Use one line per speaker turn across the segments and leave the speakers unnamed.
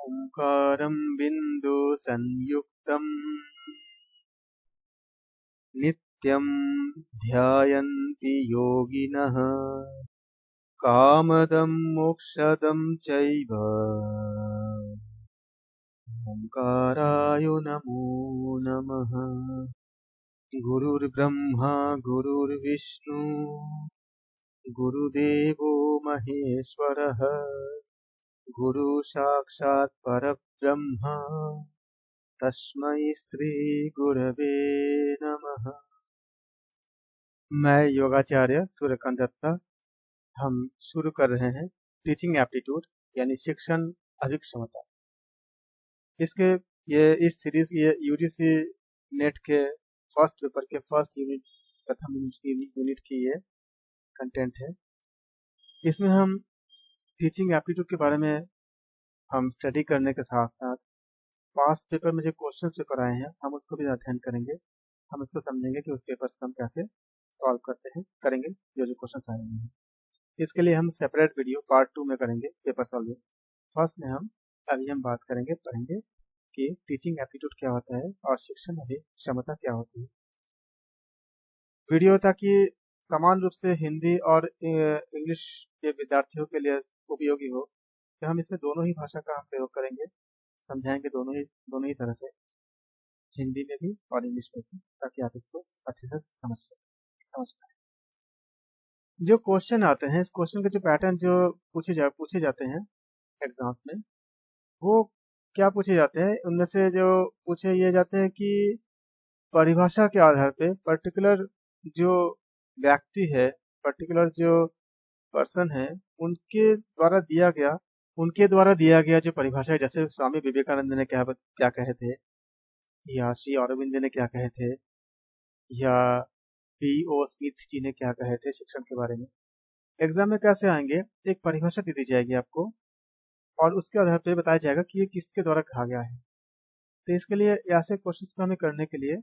ओंकारं बिंदु संयुक्तम् नित्यं ध्यायन्ति योगिनः कामदं मोक्षदं चैव ओंकाराय नमो नमः। गुरुर्ब्रह्मा गुरुर्विष्णु गुरुदेवो महेश्वरः गुरु साक्षात् परब्रह्म तस्मै श्री गुरवे नमः। मैं योगाचार्य सूर्यकांत दत्ता। हम शुरू कर रहे हैं टीचिंग एप्टीट्यूड यानी शिक्षण अभिक्षमता। इसके इस सीरीज ये यूजीसी नेट के फर्स्ट पेपर के फर्स्ट यूनिट प्रथम यूनिट की ये कंटेंट है। इसमें हम टीचिंग एप्टीट्यूड के बारे में हम स्टडी करने के साथ साथ पास्ट पेपर में जो क्वेश्चंस पेपर आए हैं हम उसको भी अध्ययन करेंगे। हम उसको समझेंगे कि उस पेपर को हम कैसे सॉल्व करते हैं करेंगे जो क्वेश्चंस आए हैं। इसके लिए हम सेपरेट वीडियो पार्ट 2 में करेंगे पेपर सॉल्विंग। फर्स्ट में अभी हम बात करेंगे पढ़ेंगे कि टीचिंग एप्टीट्यूड क्या होता है और शिक्षण अभिक्षमता क्या होती है। वीडियो ताकि समान रूप से हिंदी और इंग्लिश के विद्यार्थियों के लिए उपयोगी हो, तो हम इसमें दोनों ही भाषा का हम प्रयोग करेंगे, समझाएंगे दोनों ही तरह से, हिंदी में भी और इंग्लिश में भी, ताकि आप इसको अच्छे से समझ पाए। जो क्वेश्चन आते हैं, इस क्वेश्चन के जो पैटर्न जो पूछे जाते हैं एग्जाम्स में, वो क्या पूछे जाते हैं, उनमें से जो पूछे ये जाते हैं कि परिभाषा के आधार पे पर्टिकुलर जो व्यक्ति है, पर्टिकुलर जो पर्सन है, उनके द्वारा दिया गया जो परिभाषा है, जैसे स्वामी विवेकानंद ने क्या कहे थे, या श्री अरविंद ने क्या कहे थे, या पी.ओ. स्मिथ जी ने क्या कहे थे शिक्षण के बारे में। एग्जाम में कैसे आएंगे, एक परिभाषा दे दी जाएगी आपको और उसके आधार पर बताया जाएगा कि ये किसके द्वारा कहा गया है। तो इसके लिए ऐसे क्वेश्चंस को हमें करने के लिए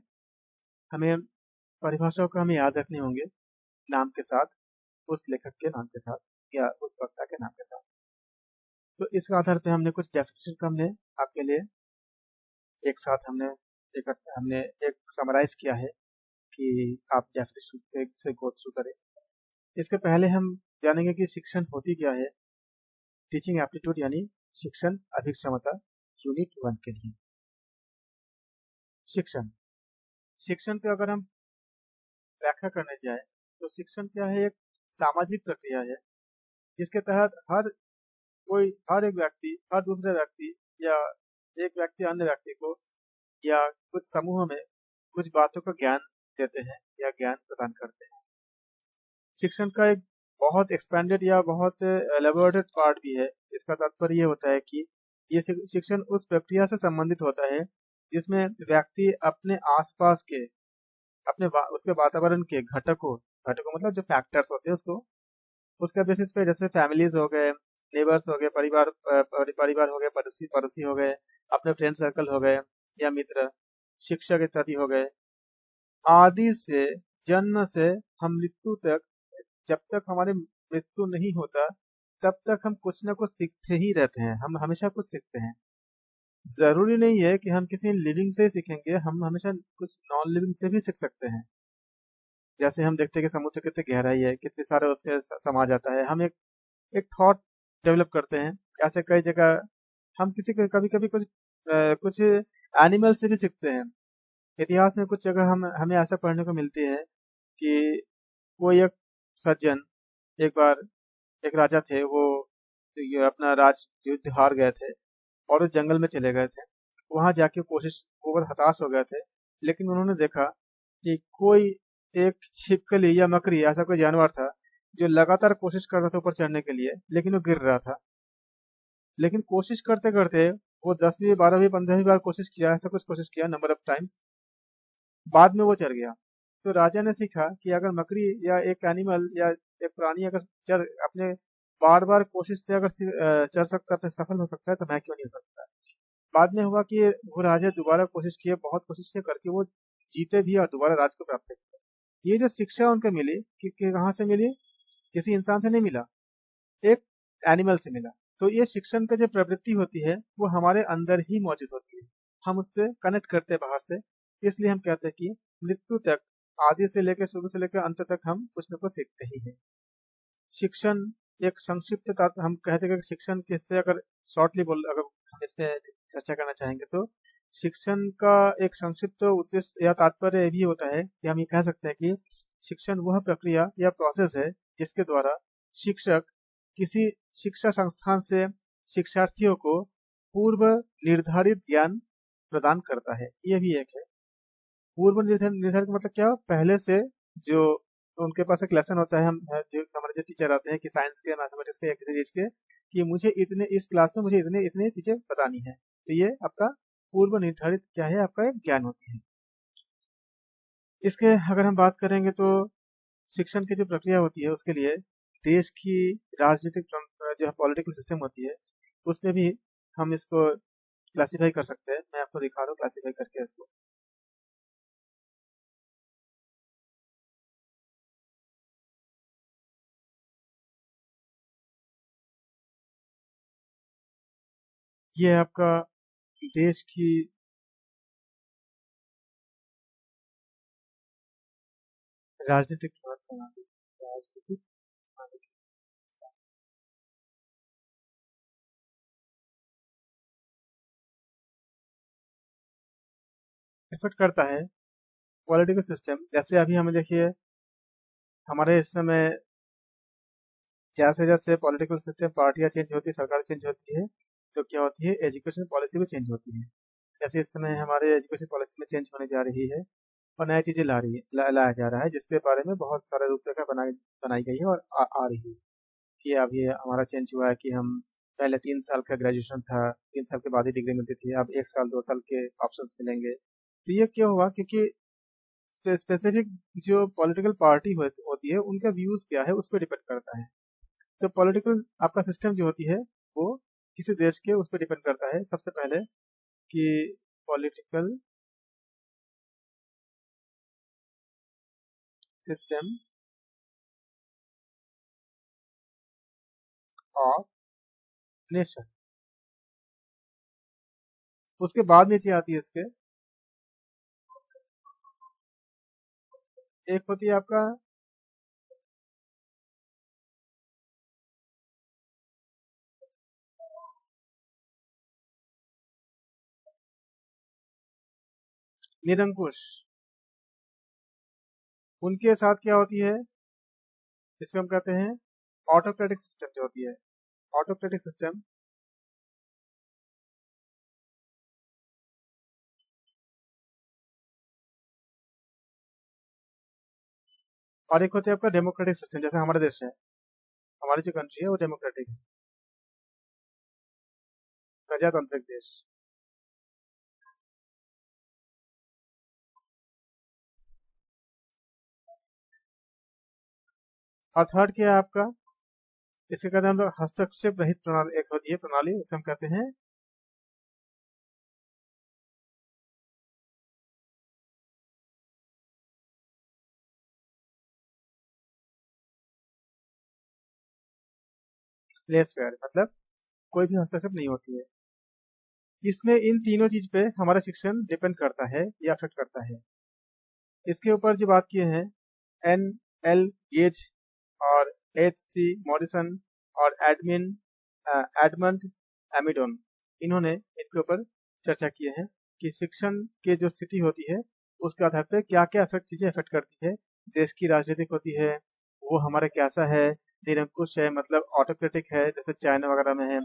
हमें परिभाषाओं को हमें याद रखने होंगे नाम के साथ, उस लेखक के नाम के साथ या उस वक्ता के नाम के साथ। तो इस आधार पे हमने कुछ डेफिनेशन का हमने आपके लिए एक साथ हमने एक समराइज किया है कि आप डेफिनेशन से गो थ्रू करें। इसके पहले हम जानेंगे कि शिक्षण होती क्या है, टीचिंग एप्टीट्यूड यानी शिक्षण अभिक्षमता यूनिट 1 के लिए। शिक्षण की अगर हम व्याख्या करने जाए तो शिक्षण क्या है, एक सामाजिक प्रक्रिया है जिसके तहत हर एक व्यक्ति हर दूसरे व्यक्ति या एक व्यक्ति अन्य व्यक्ति को या कुछ समूह में कुछ बातों का ज्ञान देते हैं या ज्ञान प्रदान करते हैं। शिक्षण का एक बहुत एक्सपेंडेड या बहुत एलेबोरेटेड पार्ट भी है। इसका तात्पर्य ये होता है कि ये शिक्षण उस प्रक्रिया से संबंधित होता है जिसमें व्यक्ति अपने आसपास के उसके वातावरण के घटकों मतलब जो फैक्टर्स होते हैं उसके बेसिस पे, जैसे फैमिलीज हो गए, नेबर्स हो गए, परिवार हो गए, पड़ोसी हो गए, अपने फ्रेंड सर्कल हो गए या मित्र, शिक्षक इत्यादि हो गए, आदि से जन्म से हम मृत्यु तक, जब तक हमारे मृत्यु नहीं होता तब तक हम कुछ न कुछ सीखते ही रहते हैं। हम हमेशा कुछ सीखते हैं। जरूरी नहीं है कि हम किसी लिविंग से सीखेंगे, हम हमेशा कुछ नॉन लिविंग से भी सीख सकते हैं। जैसे हम देखते हैं कि समुद्र कितनी गहराई है, कितने सारे उसके समा जाता है, हम एक थॉट डेवलप करते हैं। ऐसे कई जगह हम कभी कुछ एनिमल से भी सीखते हैं। इतिहास में कुछ जगह हमें ऐसा पढ़ने को मिलती है कि कोई एक सज्जन, एक बार एक राजा थे, वो अपना राज युद्ध हार गए थे और उस जंगल में चले गए थे। वहां जाके वो बहुत हताश हो गए थे, लेकिन उन्होंने देखा कि कोई एक छिपकली या मकड़ी ऐसा कोई जानवर था जो लगातार कोशिश कर रहा था ऊपर चढ़ने के लिए, लेकिन वो गिर रहा था। लेकिन कोशिश करते करते वो 10वीं 12वीं 15वीं बार कोशिश किया नंबर ऑफ टाइम्स, बाद में वो चढ़ गया। तो राजा ने सीखा कि अगर मकड़ी या एक एनिमल या एक प्राणी अगर अपने बार बार कोशिश से अगर चढ़ सकता, अपने सफल हो सकता है, तो मैं क्यों नहीं हो सकता। बाद में हुआ कि वो राजा दोबारा कोशिश किए, बहुत कोशिश करके वो जीते भी और दोबारा राज को प्राप्त किया। ये जो शिक्षा उनको मिली कि कहाँ से मिली, किसी इंसान से नहीं मिला, एक एनिमल से मिला। तो ये शिक्षण का जो प्रवृत्ति होती है वो हमारे अंदर ही मौजूद होती है, हम उससे कनेक्ट करते हैं बाहर से। इसलिए हम कहते हैं कि मृत्यु तक, आदि से लेकर शुरू से लेकर अंत तक हम कुछ न कुछ सीखते ही हैं। शिक्षण एक संक्षिप्त हम कहते हैं कि शिक्षण किससे, अगर शॉर्टली बोल, अगर हम इस पे चर्चा करना चाहेंगे तो शिक्षण का एक संक्षिप्त उद्देश्य या तात्पर्य ये भी होता है कि हम ये कह सकते हैं कि शिक्षण वह प्रक्रिया या प्रोसेस है जिसके द्वारा शिक्षक किसी शिक्षा संस्थान से शिक्षार्थियों को पूर्व निर्धारित ज्ञान प्रदान करता है। ये भी एक है। पूर्व निर्धारित मतलब क्या, पहले से जो उनके पास एक लेसन होता है, हम जो हमारे जो टीचर आते हैं कि साइंस के, मैथमेटिक्स के या किसी चीज के, कि मुझे इतने इस क्लास में मुझे इतने इतने चीजें बतानी है, तो ये आपका पूर्व निर्धारित क्या है, आपका एक ज्ञान होती है। इसके अगर हम बात करेंगे तो शिक्षण की जो प्रक्रिया होती है उसके लिए देश की राजनीतिक जो पॉलिटिकल सिस्टम होती है उसमें भी हम इसको क्लासीफाई कर सकते हैं। मैं आपको दिखा रहा हूँ क्लासीफाई करके इसको। ये है आपका देश की राजनीतिक प्रणाली, राजनीतिक प्रणाली के साथ इफेक्ट करता है पॉलिटिकल सिस्टम। जैसे अभी हमें देखिए, हमारे इस समय जैसे जैसे पॉलिटिकल सिस्टम, पार्टियां चेंज होती है, सरकार चेंज होती है, तो क्या होती है, एजुकेशन पॉलिसी भी चेंज होती है। जैसे इस समय हमारे एजुकेशन पॉलिसी में चेंज होने जा रही है और नई चीजें लाया जा रहा है, जिसके बारे में बहुत सारे रूपरेखा बनाई बनाई गई है और आ रही है। कि अभी हमारा चेंज हुआ है कि हम पहले 3 साल का ग्रेजुएशन था, 3 साल के बाद ही डिग्री मिलती थी, अब 1 साल 2 साल के ऑप्शंस मिलेंगे। तो ये क्यों हुआ, क्योंकि स्पेसिफिक जो पॉलिटिकल पार्टी होती है उनका व्यूज क्या है उस पर डिपेंड करता है। तो पॉलिटिकल आपका सिस्टम जो होती है वो किसी देश के उस पर डिपेंड करता है सबसे पहले कि पॉलिटिकल सिस्टम ऑफ नेशन। उसके बाद नीचे आती है इसके, एक होती है आपका निरंकुश। उनके साथ क्या होती है, इसको हम कहते हैं ऑटोक्रेटिक सिस्टम जो होती है, ऑटोक्रेटिक सिस्टम। और एक होता है आपका डेमोक्रेटिक सिस्टम, जैसे हमारा देश है, हमारी जो कंट्री है वो डेमोक्रेटिक है, प्रजातांत्रिक देश। और थर्ड क्या है आपका, इसके कहते हैं हम लोग हस्तक्षेप रहित प्रणाली, एक होती है प्रणाली, उसे हम कहते हैं लेस फेयर, मतलब कोई भी हस्तक्षेप नहीं होती है। इसमें इन तीनों चीज पे हमारा शिक्षण डिपेंड करता है या अफेक्ट करता है। इसके ऊपर जो बात किए हैं एन एल गेज और एच सी मॉरिसन और एडमंड एमिडोन, इन्होंने इनके ऊपर चर्चा किए हैं कि शिक्षण की जो स्थिति होती है उसके आधार पर क्या क्या चीजें अफेक्ट करती है। देश की राजनीतिक होती है वो हमारा कैसा है, निरंकुश है मतलब ऑटोक्रेटिक है जैसे चाइना वगैरह में है,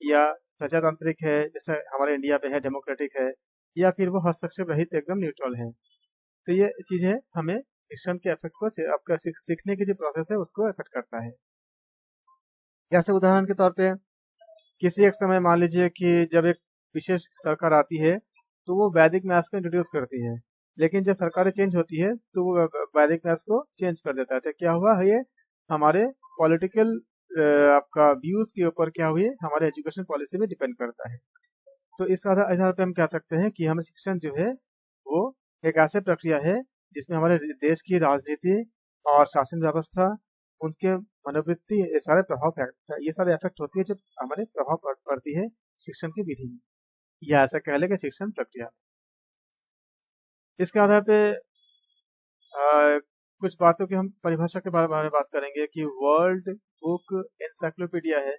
या प्रजातांत्रिक है जैसे हमारे इंडिया पे है, डेमोक्रेटिक है, या फिर वो हस्तक्षेप रहित एकदम न्यूट्रल है। तो ये चीजें हमें शिक्षण के इफेक्ट को आपका सीखने की जो प्रोसेस है उसको इफेक्ट करता है। जैसे उदाहरण के तौर पे किसी एक समय मान लीजिए कि जब एक विशेष सरकार आती है तो वो वैदिक मैथ्स को इंट्रोड्यूस करती है, लेकिन जब सरकारें चेंज होती है तो वो वैदिक मैथ्स को चेंज कर देता है। तो क्या हुआ, ये हमारे पॉलिटिकल आपका व्यूज के ऊपर क्या हुई, हमारे एजुकेशन पॉलिसी में डिपेंड करता है। तो इस आधार पे हम कह सकते हैं कि हमें शिक्षण जो है वो एक ऐसी प्रक्रिया है जिसमें हमारे देश की राजनीति और शासन व्यवस्था उनके मनोवृत्ति, ये सारे इफेक्ट होती है जब हमारे प्रभाव पड़ती है शिक्षण की विधि में, या ऐसा कह ले कि शिक्षण प्रक्रिया। इसके आधार पे कुछ बातों की हम परिभाषा के बारे में बात करेंगे कि वर्ल्ड बुक एनसाइक्लोपीडिया है,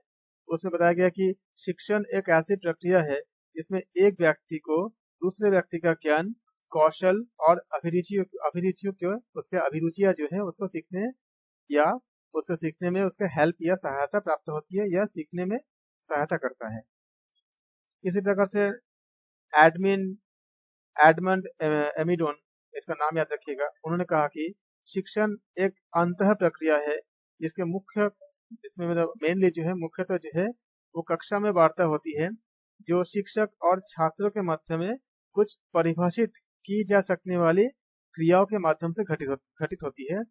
उसमें बताया गया कि शिक्षण एक ऐसी प्रक्रिया है जिसमें एक व्यक्ति को दूसरे व्यक्ति का ज्ञान, कौशल और उसके अभिरुचियां जो है उसको सीखने या उससे सीखने में उसके हेल्प या सहायता प्राप्त होती है या सीखने में सहायता करता है। इसी प्रकार से एडमंड एमिडोन, इसका नाम याद रखिएगा, उन्होंने कहा कि शिक्षण एक अंतः प्रक्रिया है जिसमें मतलब मेनली जो है मुख्यतः जो है वो कक्षा में वार्ता होती है जो शिक्षक और छात्रों के मध्य में कुछ परिभाषित की जा सकने वाली क्रियाओं के माध्यम से घटित होती है।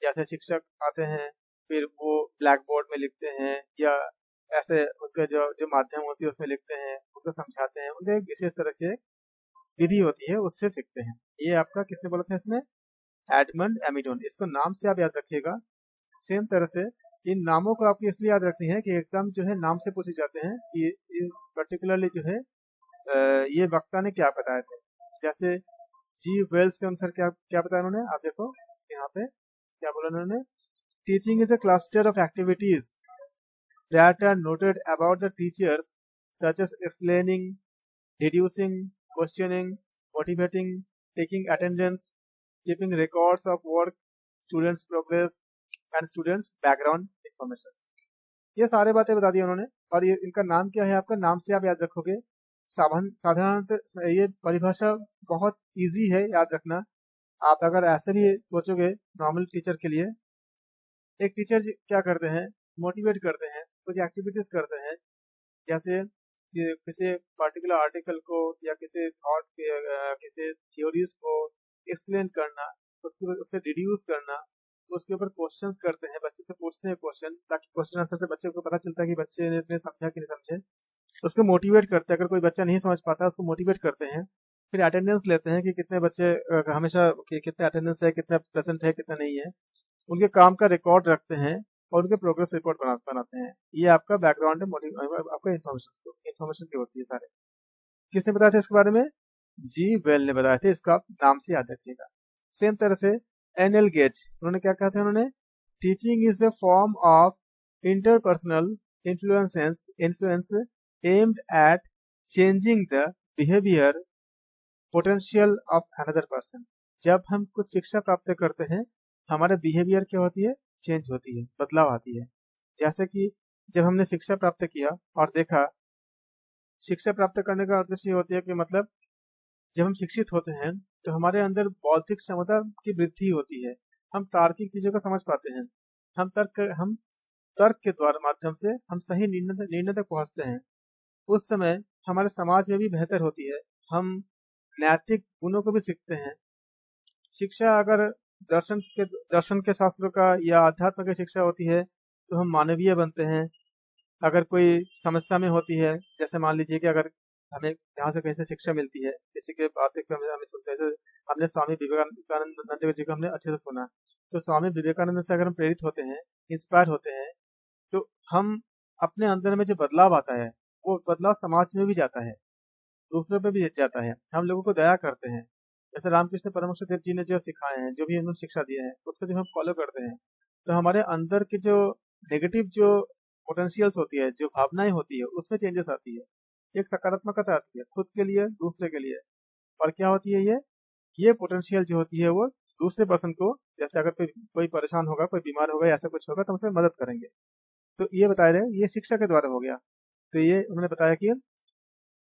जैसे शिक्षक आते हैं, फिर वो ब्लैक बोर्ड में लिखते हैं या ऐसे उनके जो माध्यम होती है उसमें लिखते हैं, उनको समझाते हैं, उनके एक विशेष तरह से विधि होती है, उससे सीखते हैं। ये आपका किसने बोला था इसमें? एडमंड एमिडोन। इसको नाम से आप याद रखिएगा। सेम तरह से इन नामों को आपको इसलिए याद रखनी है कि एग्जाम जो है नाम से पूछे जाते हैं कि पर्टिकुलरली जो है ये वक्ता ने क्या बताए थे। जैसे जी वेल्स के अनुसार क्या बताया उन्होंने, आप देखो यहाँ पे क्या बोला उन्होंने, teaching is a cluster of activities that are noted about the teachers such as explaining, deducing, questioning, motivating, taking attendance, keeping records of work, students progress and students background information. ये सारे बातें बता दी उन्होंने। और ये इनका नाम क्या है, आपका नाम से आप याद रखोगे। साधारणतः ये परिभाषा बहुत इजी है याद रखना। आप अगर ऐसे भी सोचोगे नॉर्मल टीचर के लिए, एक टीचर क्या करते हैं, मोटिवेट करते हैं, कुछ एक्टिविटीज करते हैं, जैसे किसी पर्टिकुलर आर्टिकल को या किसी थॉट किसी थ्योरीज को एक्सप्लेन करना, उससे डिड्यूस करना, उसके ऊपर क्वेश्चंस करते हैं, बच्चे से पूछते हैं क्वेश्चन, ताकि क्वेश्चन आंसर से बच्चे को पता चलता है कि बच्चे ने समझा कि नहीं समझे। उसको मोटिवेट करते हैं, अगर कोई बच्चा नहीं समझ पाता उसको मोटिवेट करते हैं। फिर अटेंडेंस लेते हैं कि कितने बच्चे हमेशा कितने अटेंडेंस है, कितने प्रेजेंट है, कितना नहीं है। उनके काम का रिकॉर्ड रखते हैं और उनके प्रोग्रेस रिपोर्ट बनाते हैं। ये आपका बैकग्राउंड है, आपका इन्फॉर्मेशन की होती है सारे। किसने बताया था इसके बारे में? जी वेल ने बताया था। इसको आप नाम से याद रखिएगा। सेम तरह से एनएल गेज, उन्होंने क्या कहा था, उन्होंने teaching is the form of interpersonal influence aimed at changing the behaviour potential of another person. जब हम कुछ शिक्षा प्राप्त करते हैं, हमारे बिहेवियर क्या होती है, चेंज होती है, बदलाव आती है। जैसे कि जब हमने शिक्षा प्राप्त किया और देखा, शिक्षा प्राप्त करने का उद्देश्य होती है कि मतलब जब हम शिक्षित होते हैं तो हमारे अंदर बौद्धिक क्षमता की वृद्धि होती है, हम तार्किक चीजों को समझ पाते हैं, हम तर्क के द्वारा माध्यम से हम सही निर्णय तक पहुंचते हैं। उस समय हमारे समाज में भी बेहतर होती है, हम नैतिक गुणों को भी सीखते हैं। शिक्षा अगर दर्शन के शास्त्रों का या अध्यात्म की शिक्षा होती है तो हम मानवीय बनते हैं। अगर कोई समस्या में होती है, जैसे मान लीजिए कि अगर हमें यहाँ से कहीं से शिक्षा मिलती है, किसी के बातें हमें सुनते हैं, जैसे हमने स्वामी विवेकानंद जी को हमने अच्छे से सुना, तो स्वामी विवेकानंद से अगर हम प्रेरित होते हैं, इंस्पायर होते हैं, तो हम अपने अंदर में जो बदलाव आता है वो बदलाव समाज में भी जाता है, दूसरों पे भी जाता है। हम लोगों को दया करते हैं। जैसे रामकृष्ण परमहंस देव जी ने जो सिखाए हैं, जो भी उन्होंने शिक्षा दिए हैं, उसको जब हम फॉलो करते हैं तो हमारे अंदर की जो नेगेटिव जो पोटेंशियल्स होती है, जो भावनाएं होती है, उसमें चेंजेस आती है, एक सकारात्मकता आती है खुद के लिए, दूसरे के लिए। और क्या होती है, ये पोटेंशियल जो होती है वो दूसरे पर्सन को, जैसे अगर कोई परेशान होगा, कोई बीमार होगा, ऐसा कुछ होगा तो हम उसे मदद करेंगे। तो ये बता रहे हैं, ये शिक्षा के द्वारा हो गया। तो ये उन्होंने बताया कि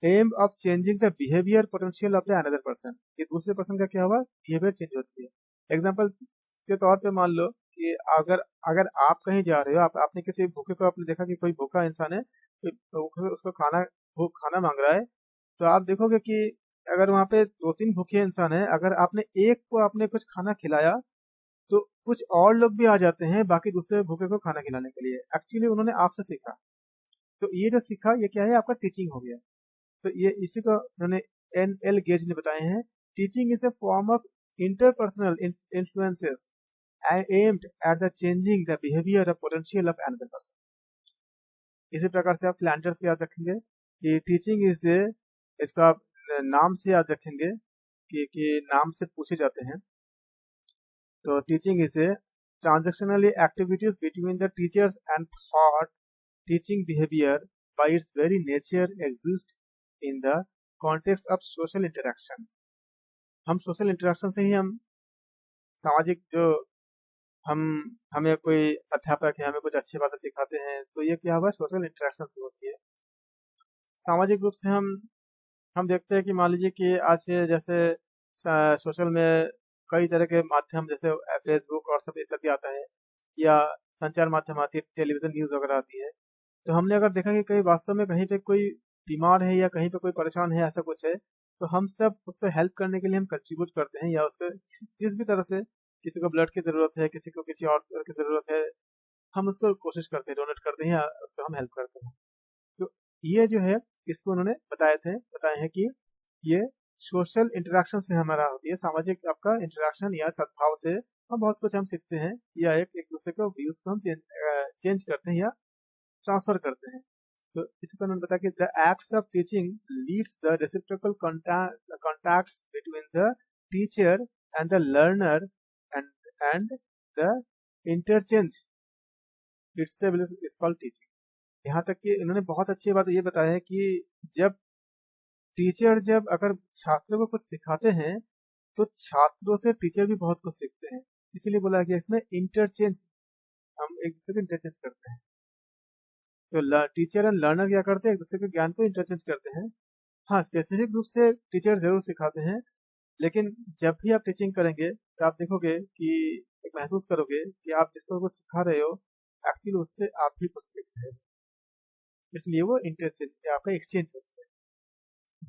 aim of changing the behaviour potential of the another person, कि दूसरे पर्सन का क्या हुआ, बिहेवियर चेंज होती है। एग्जाम्पल के तौर पे मान लो कि अगर आप कहीं जा रहे हो, आपने किसी भूखे को, आपने देखा कि कोई भूखा इंसान है, तो उसको खाना मांग रहा है, तो आप देखोगे कि अगर वहाँ पे 2-3 भूखे इंसान है, अगर आपने एक को आपने कुछ खाना खिलाया तो कुछ और लोग भी आ जाते हैं बाकी दूसरे भूखे को खाना खिलाने के लिए। एक्चुअली उन्होंने आपसे सीखा। तो ये जो सीखा, ये क्या है, आपका टीचिंग हो गया। तो ये इसी को उन्होंने एन.एल. गेज ने बताए हैं, teaching is A form of interpersonal influences aimed at the changing the behavior or potential of another person. इसी प्रकार से आप फ्लैंडर्स को याद रखेंगे कि टीचिंग इज, इसको आप नाम से याद रखेंगे कि नाम से पूछे जाते हैं। तो teaching is a transactionally activities between the teachers and thought. Teaching behaviour by its very nature exist in the context of social interaction. हम सोशल इंटरेक्शन से ही हम सामाजिक जो हमें कोई अध्यापक है हमें कुछ अच्छी बातें सिखाते हैं, तो ये क्या हुआ, सोशल इंटरेक्शन से होती है। सामाजिक रूप से हम देखते हैं कि मान लीजिए कि आज जैसे सोशल में कई तरह के माध्यम जैसे फेसबुक और सब इत्यादि आता है, या संचार माध्यम आती है, टेलीविजन न्यूज़ वगैरह आती है। तो हमने अगर देखा कि कहीं वास्तव में कहीं पे कोई बीमार है या कहीं पे कोई परेशान है, ऐसा कुछ है, तो हम सब उसको हेल्प करने के लिए हम कंट्रीब्यूट करते हैं, या उसको किस भी तरह से, किसी को ब्लड की ज़रूरत है, किसी को किसी और की ज़रूरत है, हम उसको कोशिश करते हैं, डोनेट करते हैं या उसको हम हेल्प करते हैं। तो ये जो है इसको उन्होंने बताए हैं कि ये सोशल इंटरेक्शन से हमारा होती है, सामाजिक आपका इंटरेक्शन या सद्भाव से हम बहुत कुछ हम सीखते हैं, या एक दूसरे को व्यूज को हम चेंज करते हैं या ट्रांसफर करते हैं। तो इसी पर उन्होंने बताया कि the acts of teaching leads the reciprocal contacts between the teacher and the learner and the interchange itself is called teaching. यहाँ तक कि इन्होंने बहुत अच्छी बात ये बताया है कि जब टीचर जब अगर छात्रों को कुछ सिखाते हैं तो छात्रों से टीचर भी बहुत कुछ सीखते हैं, इसीलिए बोला गया इसमें इंटरचेंज, हम एक दूसरे को इंटरचेंज करते हैं। तो टीचर एंड लर्नर क्या करते हैं, एक दूसरे के ज्ञान को इंटरचेंज करते हैं। हाँ, स्पेसिफिक रूप से टीचर जरूर सिखाते हैं, लेकिन जब भी आप टीचिंग करेंगे तो आप देखोगे कि एक महसूस करोगे कि आप जिसको कुछ सिखा रहे हो एक्चुअली उससे आप भी कुछ सीख रहे हो, इसलिए वो इंटरचेंज आपका एक्सचेंज होता है।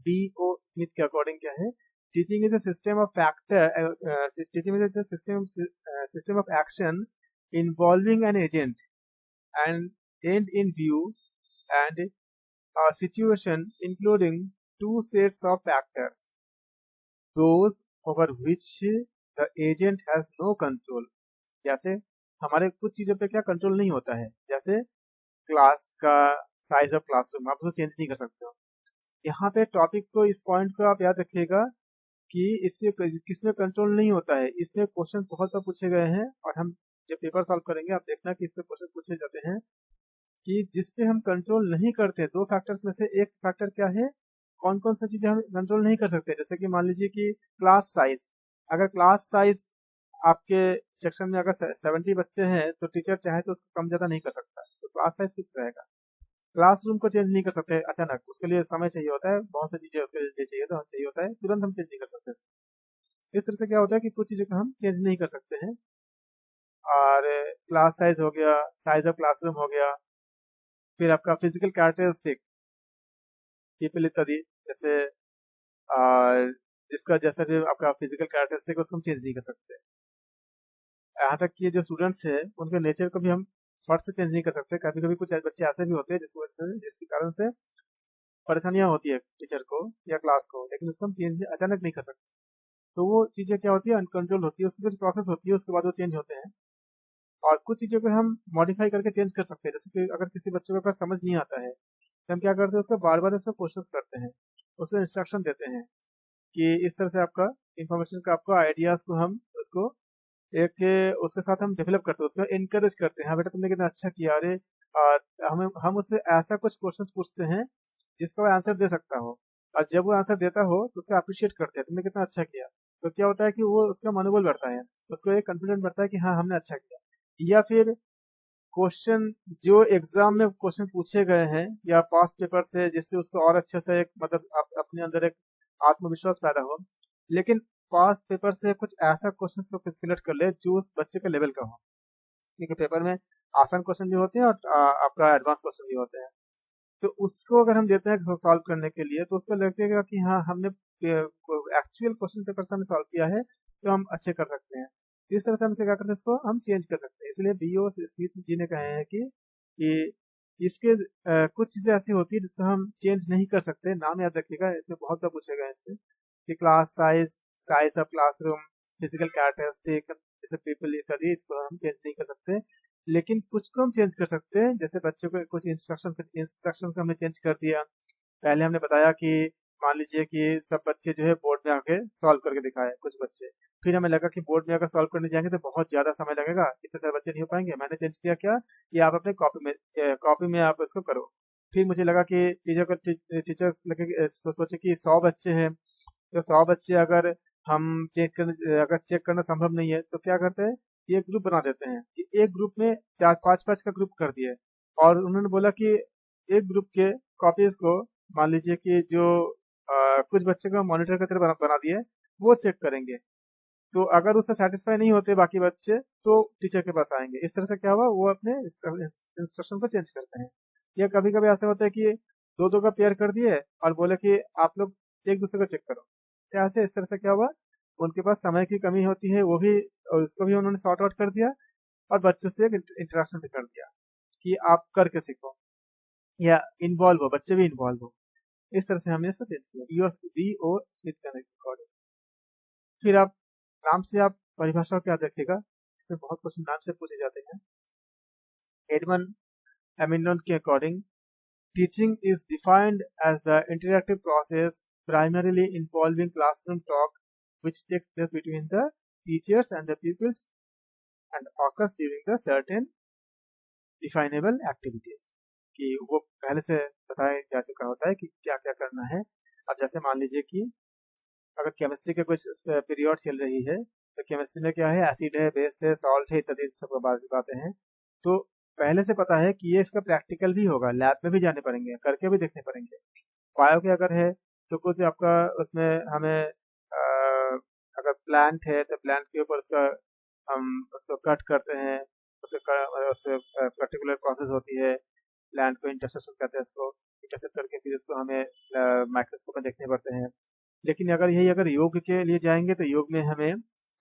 B.O. स्मिथ के अकॉर्डिंग क्या है, teaching is a system of teaching is a system of action involving an agent and end in view and a situation including two sets of factors, those over which the agent has no control। जैसे हमारे कुछ चीज़ों पे क्या control नहीं होता है, जैसे क्लास का साइज ऑफ क्लासरूम आप उसको चेंज नहीं कर सकते हो। यहाँ पे टॉपिक को, इस पॉइंट को आप याद रखिएगा कि इसमें किसमें कंट्रोल नहीं होता है। इसमें क्वेश्चन बहुत बार पूछे गए हैं, और हम जब पेपर सॉल्व करेंगे आप देखना कि इसमें क्वेश्चन पूछे जाते हैं कि जिसपे हम कंट्रोल नहीं करते। दो फैक्टर्स में से एक फैक्टर क्या है, कौन कौन सी चीजें हम कंट्रोल नहीं कर सकते। जैसे कि मान लीजिए कि क्लास साइज, अगर क्लास साइज आपके सेक्शन में अगर 70 बच्चे हैं तो टीचर चाहे तो उसको कम ज्यादा नहीं कर सकता, तो क्लास साइज फिक्स रहेगा। क्लासरूम को चेंज नहीं कर सकते अचानक, उसके लिए समय चाहिए होता है, बहुत सी चीजें उसके लिए चाहिए तो चाहिए होता है, तुरंत हम चेंज नहीं कर सकते। इस तरह से क्या होता है कि कुछ चीजें को हम चेंज नहीं कर सकते हैं। और क्लास साइज हो गया, साइज ऑफ क्लासरूम हो गया, फिर आपका फिजिकल कैरेक्टरिस्टिक पीपल इत्यादि, जैसे जिसका जैसा भी आपका फिजिकल कैरेक्टरिस्टिक उसको हम चेंज नहीं कर सकते। यहाँ तक कि जो स्टूडेंट्स है उनके नेचर को भी हम फर्स्ट से चेंज नहीं कर सकते। कभी कभी कुछ बच्चे ऐसे भी होते हैं जिसकी वजह से, जिसके कारण से परेशानियां होती है टीचर को या क्लास को, लेकिन उसको हम चेंज अचानक नहीं कर सकते। तो वो चीज़ें क्या होती है, अनकंट्रोल होती है, उसकी कुछ प्रोसेस होती है, उसके बाद वो चेंज होते हैं। और कुछ चीज़ों को हम मॉडिफाई करके चेंज कर सकते हैं। जैसे कि अगर किसी बच्चे को अगर समझ नहीं आता है तो हम क्या करते हैं, उसको बार बार उसको कोशिश करते हैं, उसको इंस्ट्रक्शन देते हैं कि इस तरह से आपका इंफॉर्मेशन का आपको आइडियाज़ को हम उसको एक उसके साथ हम डेवलप करते हैं, उसको इनकरेज करते हैं। हाँ बेटा तुमने कितना अच्छा किया, अरे हम उससे ऐसा कुछ क्वेश्चन पूछते हैं जिसका वो आंसर दे सकता हो, और जब वो आंसर देता हो तो उसको अप्रिशिएट करते हैं, तुमने कितना अच्छा किया। तो क्या होता है कि वो उसका मनोबल बढ़ता है, उसको एक कॉन्फिडेंट बढ़ता है कि हाँ हमने अच्छा किया। या फिर क्वेश्चन जो एग्जाम में क्वेश्चन पूछे गए हैं या पास्ट पेपर से, जिससे उसको और अच्छे से एक मतलब अपने अंदर एक आत्मविश्वास पैदा हो, लेकिन पास्ट पेपर से कुछ ऐसा क्वेश्चन को सिलेक्ट कर ले जो उस बच्चे के लेवल का हो, क्योंकि पेपर में आसान क्वेश्चन भी होते हैं और आपका एडवांस क्वेश्चन भी होते हैं। तो उसको अगर हम देते हैं सॉल्व करने के लिए तो उसको लगेगा कि हाँ हमने एक्चुअल क्वेश्चन पेपर से हमने सॉल्व किया है तो हम अच्छे कर सकते हैं। इस तरह से हम क्या करते हैं, इसको हम चेंज कर सकते हैं। इसलिए B.O. स्मिथ जी ने कहे हैं कि इसके कुछ चीज़ें ऐसी होती है जिसको हम चेंज नहीं कर सकते। नाम याद रखिएगा, इसमें बहुत बार पूछेगा इसमें कि class size, size of classroom, physical characteristic जैसे पीपल इत्यादि इसको हम चेंज नहीं कर सकते, लेकिन कुछ को हम चेंज कर सकते हैं। जैसे बच्चों को कुछ इंस्ट्रक्शन को हमने चेंज कर दिया। पहले हमने बताया कि मान लीजिए कि सब बच्चे जो है बोर्ड में आके सॉल्व करके दिखाए कुछ बच्चे, फिर हमें लगा कि बोर्ड में अगर सॉल्व करने जाएंगे तो बहुत ज्यादा समय लगेगा, इतने सारे बच्चे नहीं हो पाएंगे। मैंने चेंज किया क्या कि आप अपने कॉपी में आप इसको करो। फिर मुझे लगा कि टीचर्स लगे सोचे कि 100 बच्चे हैं, तो 100 बच्चे अगर चेक करना संभव नहीं है तो क्या करते हैं, ये ग्रुप बना देते हैं कि एक ग्रुप में 4-5 का ग्रुप कर दिए, और उन्होंने बोला कि एक ग्रुप के कॉपीज को मान लीजिए कि जो कुछ बच्चे को मॉनिटर की तरह बना दिए, वो चेक करेंगे। तो अगर उससे सेटिस्फाई नहीं होते बाकी बच्चे तो टीचर के पास आएंगे। इस तरह से क्या हुआ, वो अपने इंस्ट्रक्शन को चेंज करते हैं। या कभी कभी ऐसा होता है कि दो दो का पेयर कर दिए और बोले कि आप लोग एक दूसरे को चेक करो। तो ऐसे इस तरह से क्या हुआ, उनके पास समय की कमी होती है, वो भी, और उसको भी उन्होंने सॉर्ट आउट कर दिया, और बच्चों से एक इंटरेक्शन भी कर दिया कि आप करके सीखो या इन्वॉल्व हो, बच्चे भी इन्वॉल्व हो। इस तरह से हमने इसको चेंज किया डी ओ स्मिथ का रिकॉर्डिंग। फिर आप नाम से आप परिभाषा क्या देखिएगा, इसमें बहुत क्वेश्चन नाम से पूछे जाते हैं। एडमंड एमिनोन के according, teaching is defined as the interactive process primarily involving classroom talk which takes place between the teachers and the pupils and occurs during the certain definable activities। कि वो पहले से बताया जा चुका होता है कि क्या क्या करना है। अब जैसे मान लीजिए कि अगर केमिस्ट्री के कुछ पीरियड चल रही है, तो केमिस्ट्री में क्या है, एसिड है, बेस है, सॉल्ट है, इत्यादि सब बातें हैं। तो पहले से पता है कि ये इसका प्रैक्टिकल भी होगा, लैब में भी जाने पड़ेंगे, करके भी देखने पड़ेंगे। बायो के अगर है तो कुछ आपका उसमें हमें अगर प्लांट है तो प्लांट के ऊपर हम उसको कट करते हैं, उससे पर्टिकुलर प्रोसेस होती है, प्लांट को इंटरसेक्शन कहते हैं, इसको इंटरसेक्ट करके फिर उसको हमें माइक्रोस्कोप में देखने पड़ते हैं। लेकिन अगर योग के लिए जाएंगे तो योग में हमें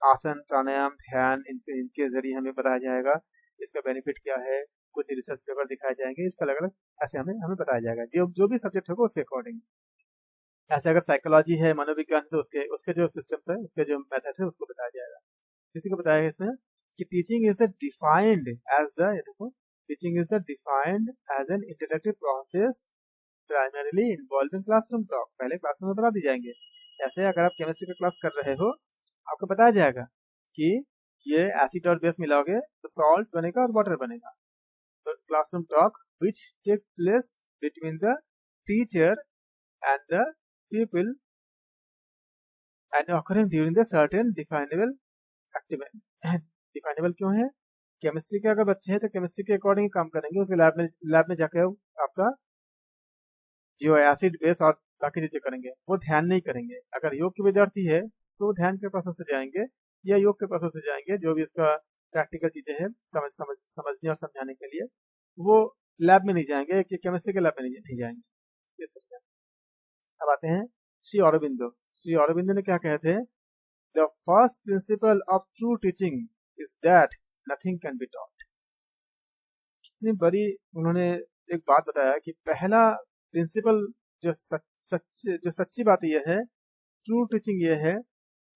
आसन, प्राणायाम, ध्यान, इनके जरिए हमें बताया जाएगा इसका बेनिफिट क्या है, कुछ रिसर्च पेपर दिखाए जाएंगे, इसका अलग अलग ऐसे हमें बताया जाएगा, जो भी सब्जेक्ट होगा उसके अकॉर्डिंग। ऐसे अगर साइकोलॉजी है, मनोविज्ञान, तो उसके उसके जो सिस्टम्स है, उसके जो मेथड्स है, उसको बताया जाएगा। किसी को बताया इसमें कि teaching is the defined as the, देखो, teaching is the defined as an interactive process primarily involving classroom talk. पहले क्लासरूम में बता दी जाएंगे। ऐसे अगर आप केमिस्ट्री का क्लास कर रहे हो, आपको बताया जाएगा कि ये एसिड और बेस मिलाओगे तो सॉल्ट बनेगा और वाटर बनेगा। तो classroom talk which take place between the teacher and the people and occurring during the certain definable activity। Definable क्यों है? केमिस्ट्री के अगर बच्चे हैं तो केमिस्ट्री के अकॉर्डिंग काम करेंगे, उसके लैब में जाकर आपका जो एसिड बेस और बाकी चीजें करेंगे, वो ध्यान नहीं करेंगे। अगर योग के विद्यार्थी है तो वो ध्यान के प्रोसेस से जाएंगे या योग के प्रोसेस से जाएंगे, जो भी उसका प्रैक्टिकल चीजें हैं समझने और समझाने के लिए, वो लैब में नहीं जाएंगे, कि केमिस्ट्री के लैब में नहीं जाएंगे। इस तरह से अब आते हैं श्री अरबिंदो। श्री अरबिंदो ने क्या कहे थे, the first principle of true teaching is that nothing can be taught. कितनी बड़ी उन्होंने एक बात बताया कि पहला प्रिंसिपल जो सच्ची बात यह है, ट्रू टीचिंग ये है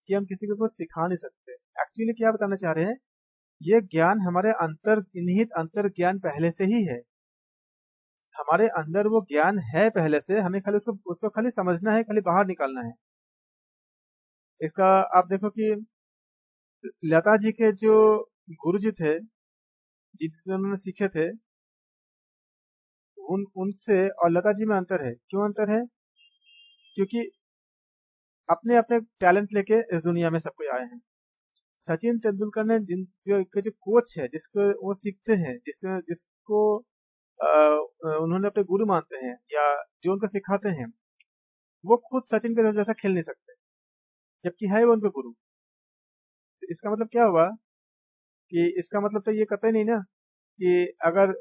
कि हम किसी को कुछ सिखा नहीं सकते। एक्चुअली क्या बताना चाह रहे हैं, ये ज्ञान हमारे निहित अंतर ज्ञान पहले से ही है, हमारे अंदर वो ज्ञान है पहले से, हमें खाली उसको खाली समझना है, खाली बाहर निकालना है। इसका आप देखो कि लता जी के जो गुरु जी थे, जिनसे उन्होंने सीखे थे, उनसे और लता जी में अंतर है। क्यों अंतर है? क्योंकि अपने अपने टैलेंट लेके इस दुनिया में सब कोई आए हैं। सचिन तेंदुलकर ने जो कोच है, जिसको वो सीखते हैं, जिसको उन्होंने अपने गुरु मानते हैं या जो उनको सिखाते हैं, वो खुद सचिन के जैसा खेल नहीं सकते, जबकि है वो उनके गुरु। तो इसका मतलब क्या हुआ कि इसका मतलब तो ये कतई नहीं ना कि अगर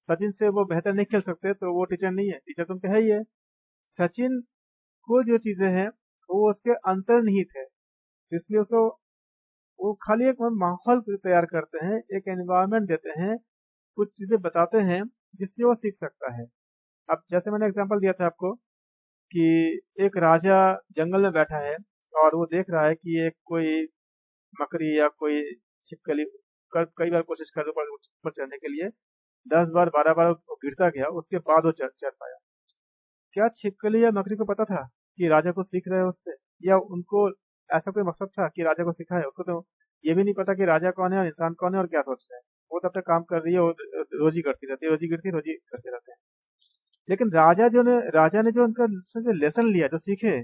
सचिन से वो बेहतर नहीं खेल सकते तो वो टीचर नहीं है। टीचर तो उनके है ही है। सचिन को जो चीजें हैं वो उसके अंतर्निहित है, इसलिए उसको वो खाली एक माहौल तैयार करते हैं, एक एनवायरनमेंट देते हैं, कुछ चीजें बताते हैं जिससे वो सीख सकता है। अब जैसे मैंने एग्जांपल दिया था आपको कि एक राजा जंगल में बैठा है और वो देख रहा है कि एक कोई मकड़ी या कोई छिपकली कई बार कोशिश कर ऊपर चढ़ने के लिए, 10 बार 12 बार वो गिरता गया, उसके बाद वो चढ़ पाया। क्या छिपकली या मकड़ी को पता था कि राजा को सीख रहे हैं उससे, या उनको ऐसा कोई मकसद था कि राजा को सिखाए? उसको तो ये भी नहीं पता कि राजा कौन है और इंसान कौन है और क्या सोच रहे हैं। वो तो अपना काम कर रही है और रोजी करती रहती है, रोजी गिरती रोजी करते रहते हैं। लेकिन राजा ने जो उनका जो लेसन लिया, जो सीखे,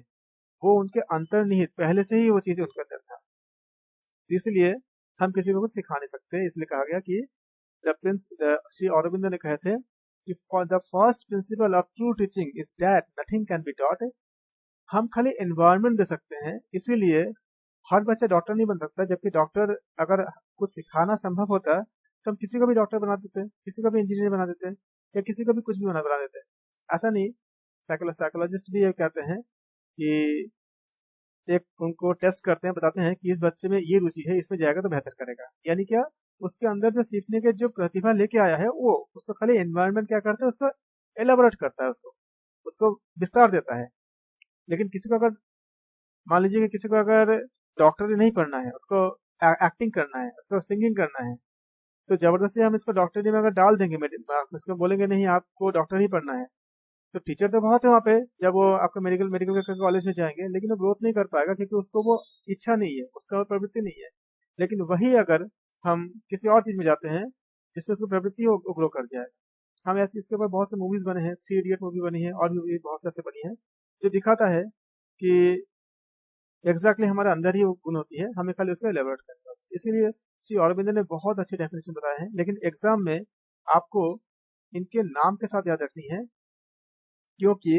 वो उनके अंतर्निहित पहले से ही वो चीजें उनके अंदर था। इसलिए हम किसी को कुछ सिखा नहीं सकते। इसलिए कहा गया कि श्री अरविंदो ने कहे थे कि for the first principle of true teaching is that nothing can be taught. हम खाली एनवायरनमेंट दे सकते हैं, इसीलिए हर बच्चा डॉक्टर नहीं बन सकता। जबकि डॉक्टर अगर कुछ सिखाना संभव होता तो हम किसी को भी डॉक्टर बना देते, किसी को भी इंजीनियर बना देते, या किसी को भी कुछ भी बना देते। ऐसा नहीं, साइकोलॉजिस्ट भी ये कहते हैं कि एक उनको टेस्ट करते हैं, बताते हैं कि इस बच्चे में ये रुचि है, इसमें जाएगा तो बेहतर करेगा। यानी क्या, उसके अंदर जो सीखने के जो प्रतिभा लेके आया है, वो उसको खाली एनवायरनमेंट क्या करता है, उसको एलाबोरेट करता है, उसको विस्तार देता है। लेकिन किसी को अगर मान लीजिए कि किसी को अगर डॉक्टरी नहीं पढ़ना है, उसको एक्टिंग करना है, उसको सिंगिंग करना है, तो जबरदस्ती हम इसको डॉक्टरी में अगर डाल देंगे, उसको बोलेंगे नहीं आपको डॉक्टर ही पढ़ना है, तो टीचर तो बहुत है वहाँ पे, जब वो आपका मेडिकल के कॉलेज में जाएंगे, लेकिन वो ग्रोथ नहीं कर पाएगा क्योंकि उसको वो इच्छा नहीं है, उसका वो प्रवृत्ति नहीं है। लेकिन वही अगर हम किसी और चीज में जाते हैं जिसमें उसकी प्रवृत्ति हो, ग्रो कर जाए। हम ऐसे इसके ऊपर बहुत से मूवीज बने हैं, 3 इडियट मूवी बनी है, और भी बहुत से ऐसे बनी है, जो दिखाता है कि एग्जैक्टली हमारे अंदर ही वो गुण होती है, हमें खाली उसको एलेबोरेट करना होता है। इसीलिए श्री अरविंद ने बहुत अच्छे डेफिनेशन बताए हैं, लेकिन एग्जाम में आपको इनके नाम के साथ याद रखनी है, क्योंकि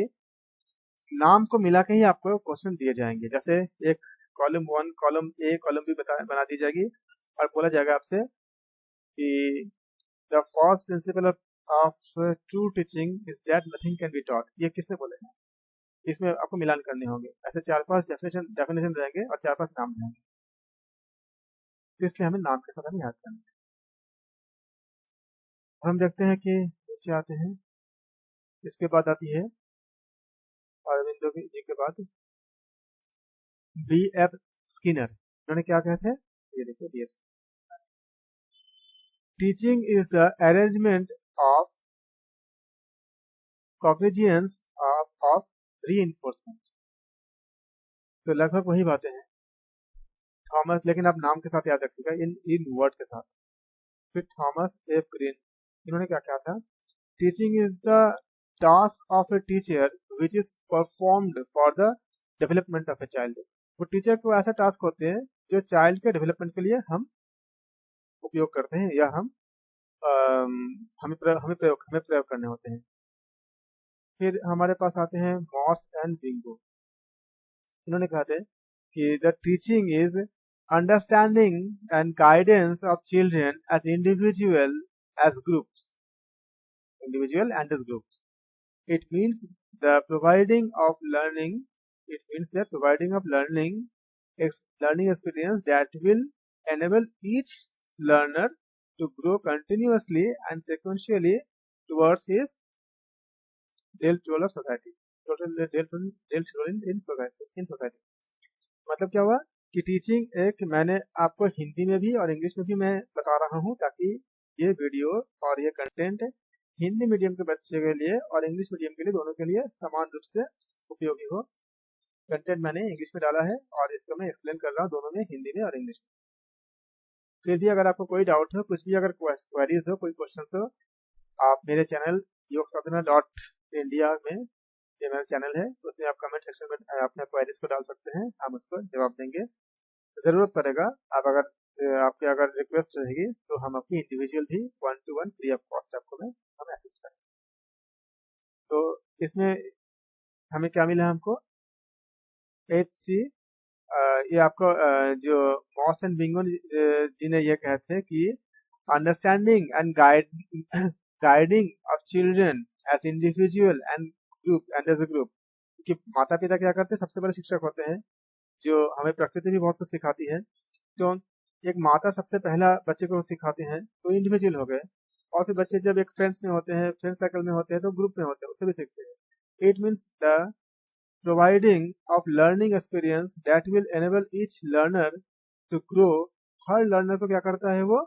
नाम को मिला के ही आपको क्वेश्चन दिए जाएंगे। जैसे एक column 1, column A, column B बना दी जाएगी, और बोला जाएगा आपसे कि the first principle of true teaching is that nothing can be taught. ये किसने बोलेगा? इसमें आपको मिलान करने होंगे। ऐसे 4-5 डेफिनेशन रहेंगे और 4-5 नाम रहेंगे, तो इसलिए हमें नाम के साथ हमें याद करना है। हम देखते हैं कि नीचे आते हैं, इसके बाद आती है अरविंदो जी के बाद B.F. स्किनर। उन्होंने क्या कहते हैं, ये देखिए, B.F. Teaching is the arrangement of cognizance of reinforcement. तो लगभग वही बातें हैं थॉमस, लेकिन आप नाम के साथ याद रखिएगा, इन वर्ड के साथ। फिर थॉमस एफ ग्रीन, इन्होंने क्या कहा था, teaching is the task of a teacher which is performed for the development of a child. वो टीचर को ऐसा टास्क होते हैं जो चाइल्ड के डेवलपमेंट के लिए हम उपयोग करते हैं, या हमें प्रयोग करने होते हैं। फिर हमारे पास आते हैं मॉर्स एंड बिंगो। इन्होंने कहा था कि the teaching is understanding and guidance of children as individual as groups, individual and as groups. It means the providing of learning. It means the providing of learning experience that will enable each learner to grow continuously and sequentially towards his dealt role of society. Dealt role in society. मतलब क्या हुआ कि teaching एक, मैंने आपको हिंदी में भी और इंग्लिश में भी मैं बता रहा हूँ, ताकि ये वीडियो और ये कंटेंट हिंदी मीडियम के बच्चे के लिए और इंग्लिश मीडियम के लिए, दोनों के लिए समान रूप से उपयोगी हो। कंटेंट मैंने इंग्लिश में डाला है और इसको मैं एक्सप्लेन कर रहा हूँ दोनों में, हिंदी में और इंग्लिश में। फिर भी अगर आपको कोई डाउट हो, कुछ भी अगर क्वेरीज हो, कोई क्वेश्चन हो, आप मेरे चैनल yogsadhana.india में, ये मेरा चैनल है, उसमें आप कमेंट सेक्शन में अपने क्वेरीज को डाल सकते हैं, हम उसको जवाब देंगे। जरूरत पड़ेगा, आप अगर आपके अगर रिक्वेस्ट रहेगी तो हम आपकी इंडिविजुअल भी 1-to-1 फ्री ऑफ कॉस्ट आपको हम असिस्ट करें। तो इसमें हमें क्या मिला, हमको HC, ये आपको जो मॉर्स एंड बिंगो जी ने ये कहे थे कि understanding and guiding of children as individual and group and as a group. कि माता पिता क्या करते हैं, सबसे बड़े शिक्षक होते हैं, जो हमें प्रकृति भी बहुत कुछ सिखाती है। तो एक माता सबसे पहला बच्चे को सिखाते हैं, तो इंडिविजुअल हो गए, और फिर बच्चे जब एक फ्रेंड्स में होते हैं, फ्रेंड सर्कल में होते हैं, तो ग्रुप में होते हैं, उससे भी सीखते हैं। It means the providing of learning experience that will enable each learner to grow, हर लर्नर को क्या करता है वो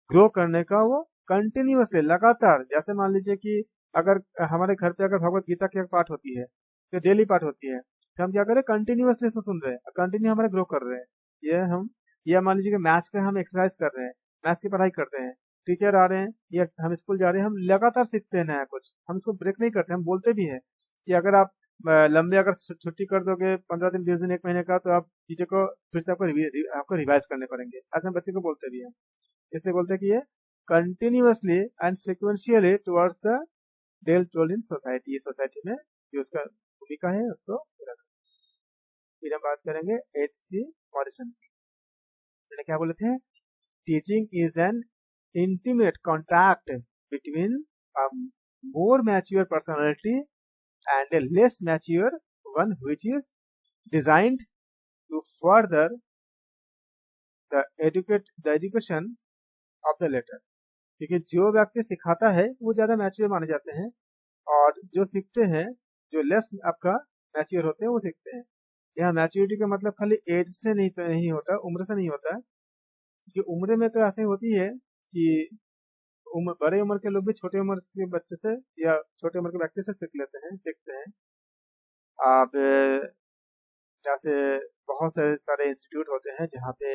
ग्रो करने का, वो कंटिन्यूअसली लगातार। जैसे मान लीजिए कि अगर हमारे घर पे अगर भगवत गीता की पाठ होती है, तो डेली पाठ होती है, तो हम क्या करें कंटिन्यूअसली से सुन रहे हैं, कंटिन्यू हमारे ग्रो कर रहे हैं। ये हम, या मान लीजिए कि मैथ्स का हम एक्सरसाइज कर रहे हैं, मैथ्स की पढ़ाई करते हैं, टीचर आ रहे हैं या हम स्कूल जा रहे हैं, हम लगातार सीखते हैं नया कुछ, हम इसको ब्रेक नहीं करते, हम बोलते भी हैं कि अगर आप लंबे अगर छुट्टी कर दोगे 15 दिन 20 दिन 1 महीने का, तो आप चीजों को फिर से आपको रिवाइज करने पड़ेंगे, ऐसे हम बच्चे को बोलते भी हैं। इसलिए बोलते हैं कि ये continuously and sequentially towards the डेल टोल इन सोसाइटी, सोसाइटी में जो उसका भूमिका है उसको पूरा करना। फिर हम बात करेंगे H.C. मॉरिसन की। मैंने क्या बोले थे, teaching is an intimate contact between a more mature personality and a less mature one, which is designed to further the education of the latter। क्योंकि जो व्यक्ति सिखाता है वो ज्यादा मैच्योर माने जाते हैं, और जो सीखते हैं, जो लेस आपका मैच्योर होते हैं वो सीखते हैं। यहाँ मैच्योरिटी का मतलब खाली एज से नहीं होता, उम्र से नहीं होता, क्योंकि उम्र में तो ऐसे होती है कि बड़े उम्र के लोग भी छोटे उम्र के बच्चे से या छोटे उम्र के व्यक्ति से सीखते हैं। अब जैसे बहुत सारे इंस्टीट्यूट होते हैं जहाँ पे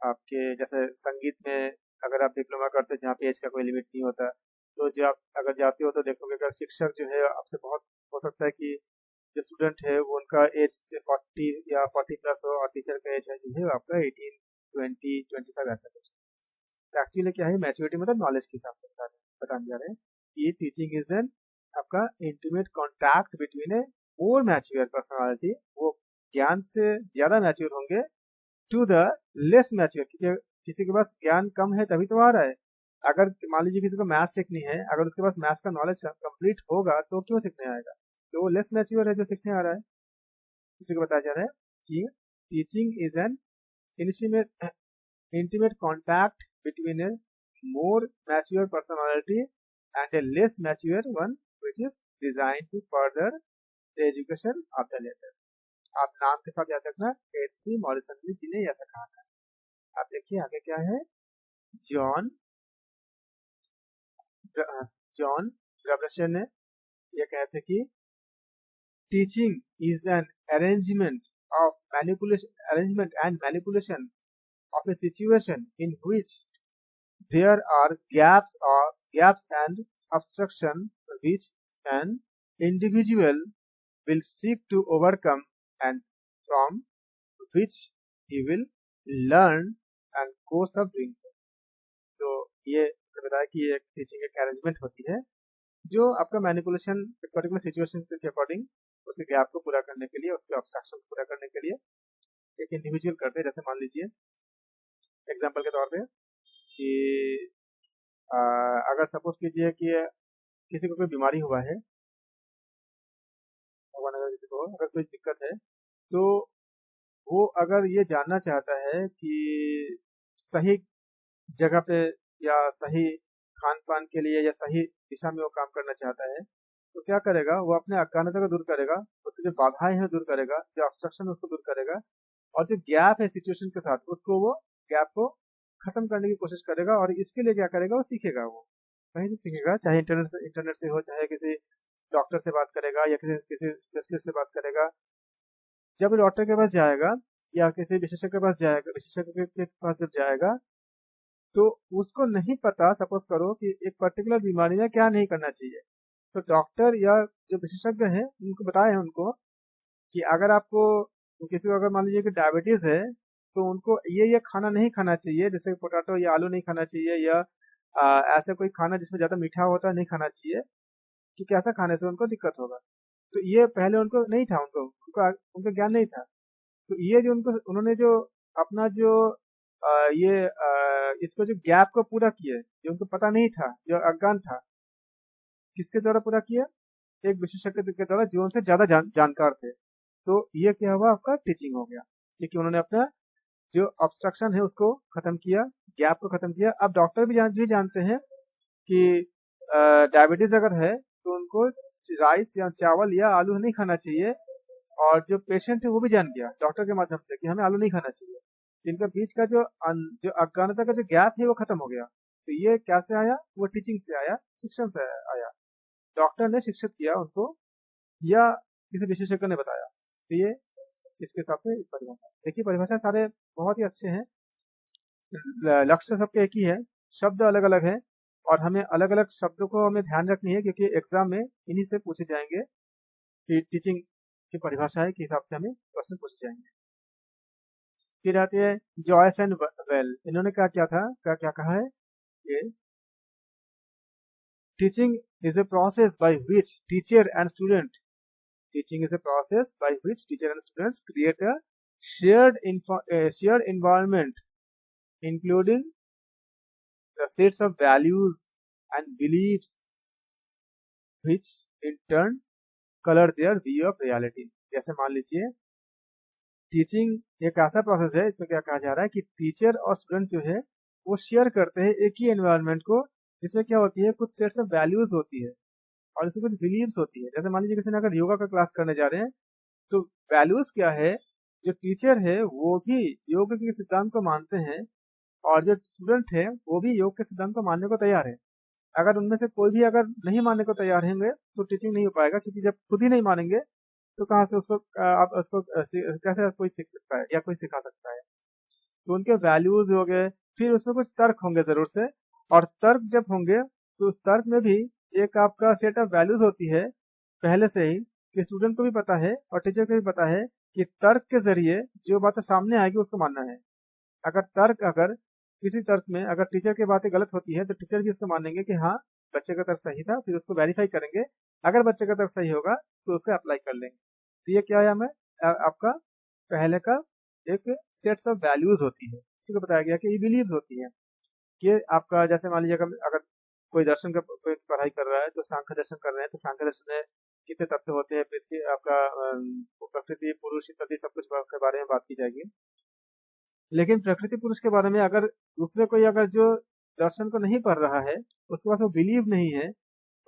आपके जैसे संगीत में अगर आप डिप्लोमा करते हैं जहाँ पे एज का कोई लिमिट नहीं होता, तो जब आप अगर जाते हो तो देखोगे अगर शिक्षक जो है आपसे बहुत हो सकता है कि जो स्टूडेंट है वो उनका एज 40 या 40+ हो, और टीचर का एज है जो है आपका 18, 20, 25 ऐसा कुछ। एक्चुअली क्या है, मैच्योरिटी मतलब नॉलेज के हिसाब से बताने जा रहे हैं कि टीचिंग इज एन आपका इंटीमेट कॉन्टैक्ट बिटवीन ए मोर मैच्योर पर्सनालिटी, वो ज्ञान से ज्यादा मैच्योर होंगे, टू द लेस मैच्योर, क्योंकि किसी के पास ज्ञान कम है तभी तो आ रहा है। अगर मान लीजिए किसी को मैथ्स सीखनी है, अगर उसके पास मैथ्स का नॉलेज कंप्लीट होगा तो क्यों सीखने आएगा, तो वो लेस मैच्योर है जो सीखने आ रहा है। इसी को बताया जा रहा है कि teaching is an intimate contact between a more mature personality and a less mature one, which is designed to further the education of the latter। आप नाम के साथ याद रखना, H.C. मॉरिसन ने जिन्हें ऐसा कहा था। आप देखिए आगे क्या है, जॉन ग्रबरशर ने यह कहते कि teaching is an arrangement and manipulation of a situation in which there are gaps and obstruction which an individual will seek to overcome, and from which he will learn and course of doing so। तो ये बताया कि एक teaching एक arrangement होती है जो आपका मैनिपुलेशन पर्टिकुलर सिचुएशन के अकॉर्डिंग उसके गैप को पूरा करने के लिए, उसके ऑब्स्ट्रक्शन को पूरा करने के लिए एक इंडिविजुअल करते हैं। जैसे मान लीजिए एग्जाम्पल के तौर पे कि अगर सपोज कीजिए कि किसी को कोई बीमारी हुआ है, भगवान अगर किसी को अगर कोई दिक्कत है, तो वो अगर ये जानना चाहता है कि सही जगह पे या सही खान पान के लिए या सही दिशा में वो काम करना चाहता है, तो क्या करेगा, वो अपने अज्ञानता को दूर करेगा, उसकी जो बाधाएं हैं दूर करेगा, जो ऑब्स्ट्रक्शन है उसको दूर करेगा, और जो गैप है सिचुएशन के साथ उसको वो गैप को खत्म करने की कोशिश करेगा। और इसके लिए क्या करेगा, वो सीखेगा, वो कहीं से सीखेगा, चाहे इंटरनेट से हो, चाहे किसी डॉक्टर से बात करेगा या किसी स्पेशलिस्ट से बात करेगा। जब डॉक्टर के पास जाएगा या किसी विशेषज्ञ के पास जाएगा, विशेषज्ञ के पास जब जाएगा तो उसको नहीं पता, सपोज करो कि एक पर्टिकुलर बीमारी में क्या नहीं करना चाहिए, तो डॉक्टर या जो विशेषज्ञ है उनको बताया है उनको कि अगर आपको किसी को अगर मान लीजिए कि डायबिटीज है, तो उनको ये खाना नहीं खाना चाहिए, जैसे पोटैटो या आलू नहीं खाना चाहिए, या ऐसा कोई खाना जिसमें ज्यादा मीठा होता है नहीं खाना चाहिए, क्योंकि ऐसा खाने से उनको दिक्कत होगा। तो ये पहले उनको नहीं था, उनका ज्ञान नहीं था। तो ये जो उन्होंने जो अपना जो इसको जो गैप को पूरा किया, जो उनको पता नहीं था, जो अज्ञान था, किसके द्वारा पूरा किया, एक विशेषज्ञ के द्वारा जो उनसे ज्यादा जानकार थे। तो ये क्या हुआ, आपका टीचिंग हो गया, क्योंकि उन्होंने अपना जो ऑब्स्ट्रक्शन है उसको खत्म किया, गैप को खत्म किया। अब डॉक्टर भी जानते हैं कि डायबिटीज अगर है तो उनको राइस या चावल या आलू नहीं खाना चाहिए, और जो पेशेंट है वो भी जान गया डॉक्टर के माध्यम से कि हमें आलू नहीं खाना चाहिए। इनका बीच का जो अज्ञानता का जो गैप है वो खत्म हो गया। तो ये कैसे आया? वो टीचिंग से आया, शिक्षण से आया। डॉक्टर ने शिक्षित किया उनको या किसी विशेषज्ञ ने बताया। तो ये इसके हिसाब से परिभाषा। देखिए परिभाषा सारे बहुत ही अच्छे हैं, लक्ष्य सबके एक ही है, शब्द अलग अलग है और हमें अलग अलग शब्दों को हमें ध्यान रखनी है क्योंकि एग्जाम में इन्हीं से पूछे जाएंगे कि टीचिंग की परिभाषा के हिसाब से हमें क्वेश्चन पूछे जाएंगे। फिर आती है जॉयस एंड वेल। इन्होंने क्या क्या था, क्या कहा है कि teaching is a process by which teacher and student teaching is a process by which teacher and students create a shared environment including the sets of values and beliefs which in turn color their view of reality। जैसे मान लीजिए teaching एक ऐसा process है, इसमें क्या कहा जा रहा है कि टीचर और स्टूडेंट जो है वो शेयर करते हैं एक ही एनवायरनमेंट को, जिसमें क्या होती है कुछ सेट्स ऑफ वैल्यूज होती है और इसमें कुछ बिलीव्स होती है। जैसे मान लीजिए किसी ने अगर योगा का क्लास करने जा रहे हैं तो वैल्यूज क्या है, जो टीचर है वो भी योग के सिद्धांत को मानते हैं और जो स्टूडेंट है वो भी योग के सिद्धांत को मानने को तैयार है। अगर उनमें से कोई भी अगर नहीं मानने को तैयार होंगे तो टीचिंग नहीं हो पाएगा, क्योंकि जब खुद ही नहीं मानेंगे तो कहाँ से उसको आप उसको कैसे कोई सीख सकता है या कोई सिखा सकता है। तो उनके वैल्यूज हो गए, फिर उसमें कुछ तर्क होंगे जरूर से, और तर्क जब होंगे तो उस तर्क में भी एक आपका सेट ऑफ वैल्यूज होती है पहले से ही कि स्टूडेंट को भी पता है और टीचर को भी पता है कि तर्क के जरिए जो बातें सामने आएगी उसको मानना है। अगर किसी तर्क में अगर टीचर की बातें गलत होती है तो टीचर भी उसको मानेंगे कि हाँ बच्चे का तर्क सही था, फिर उसको वेरीफाई करेंगे, अगर बच्चे का तर्क सही होगा तो उसको अप्लाई कर लेंगे। तो ये क्या है, हमें आपका पहले का एक सेट्स ऑफ वैल्यूज होती है, इसी को बताया गया कि ये बिलीव्स होती है। ये आपका जैसे मान लीजिए अगर कोई दर्शन का कोई पढ़ाई कर रहा है तो सांख्य दर्शन कर रहे हैं तो सांख्य दर्शन में कितने तत्व होते हैं, पृथ्वी आपका प्रकृति पुरुष इत्यादि सब कुछ के बारे में बात की जाएगी। लेकिन प्रकृति पुरुष के बारे में अगर दूसरे कोई अगर जो दर्शन को नहीं पढ़ रहा है उसके पास वो बिलीव नहीं है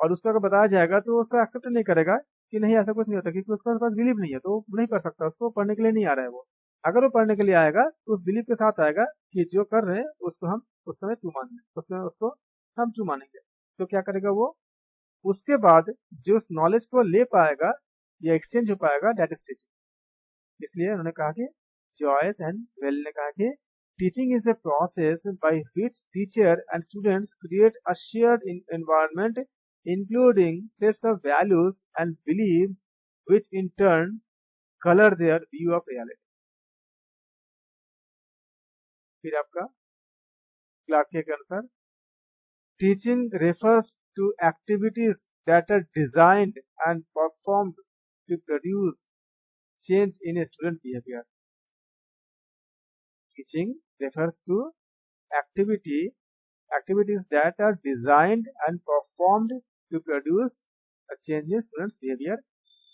और उसको अगर बताया जाएगा तो उसको एक्सेप्ट नहीं करेगा कि नहीं ऐसा कुछ नहीं होता, क्योंकि उसके पास बिलीव नहीं है तो वो नहीं पढ़ सकता, उसको पढ़ने के लिए नहीं आ रहा है। वो अगर वो पढ़ने के लिए आएगा तो उस बिलीव के साथ आएगा कि जो कर रहे हैं उसको हम उस समय ट्रू मान लें, उस समय उसको हम ट्रू मानेंगे। तो क्या करेगा वो, उसके बाद जो उस नॉलेज को ले पाएगा या एक्सचेंज हो पाएगा, दैट इज टीचिंग। इसलिए उन्होंने कहा कि जॉयस एंड वेल ने कहा कि teaching is a process by which teacher and students create a shared environment including sets of values and beliefs which in turn colour their view of reality. फिर आपका Clark के अनुसार teaching refers to activities that are designed and performed to produce change in a student behavior. Teaching refers to activities that are designed and performed to produce a change in students behavior।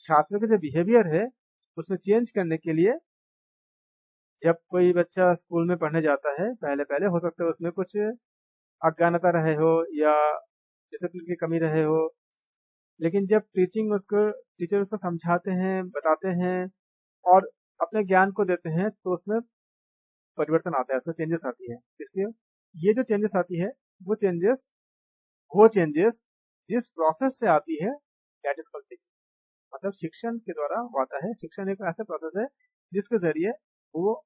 छात्रों का जो behaviour है उसमें change करने के लिए जब कोई बच्चा स्कूल में पढ़ने जाता है पहले हो सकता है उसमें कुछ अज्ञानता रहे हो या डिसिप्लिन की कमी रहे हो, लेकिन जब टीचर उसको समझाते हैं, बताते हैं और अपने ज्ञान को देते हैं तो उसमें परिवर्तन आता है, उसमें चेंजेस आती है। इसलिए ये जो चेंजेस आती है वो चेंजेस जिस प्रोसेस से आती है दैट इज कॉल्ड टीचिंग। मतलब शिक्षण के द्वारा आता है। शिक्षण एक ऐसा प्रोसेस है जिसके जरिए वो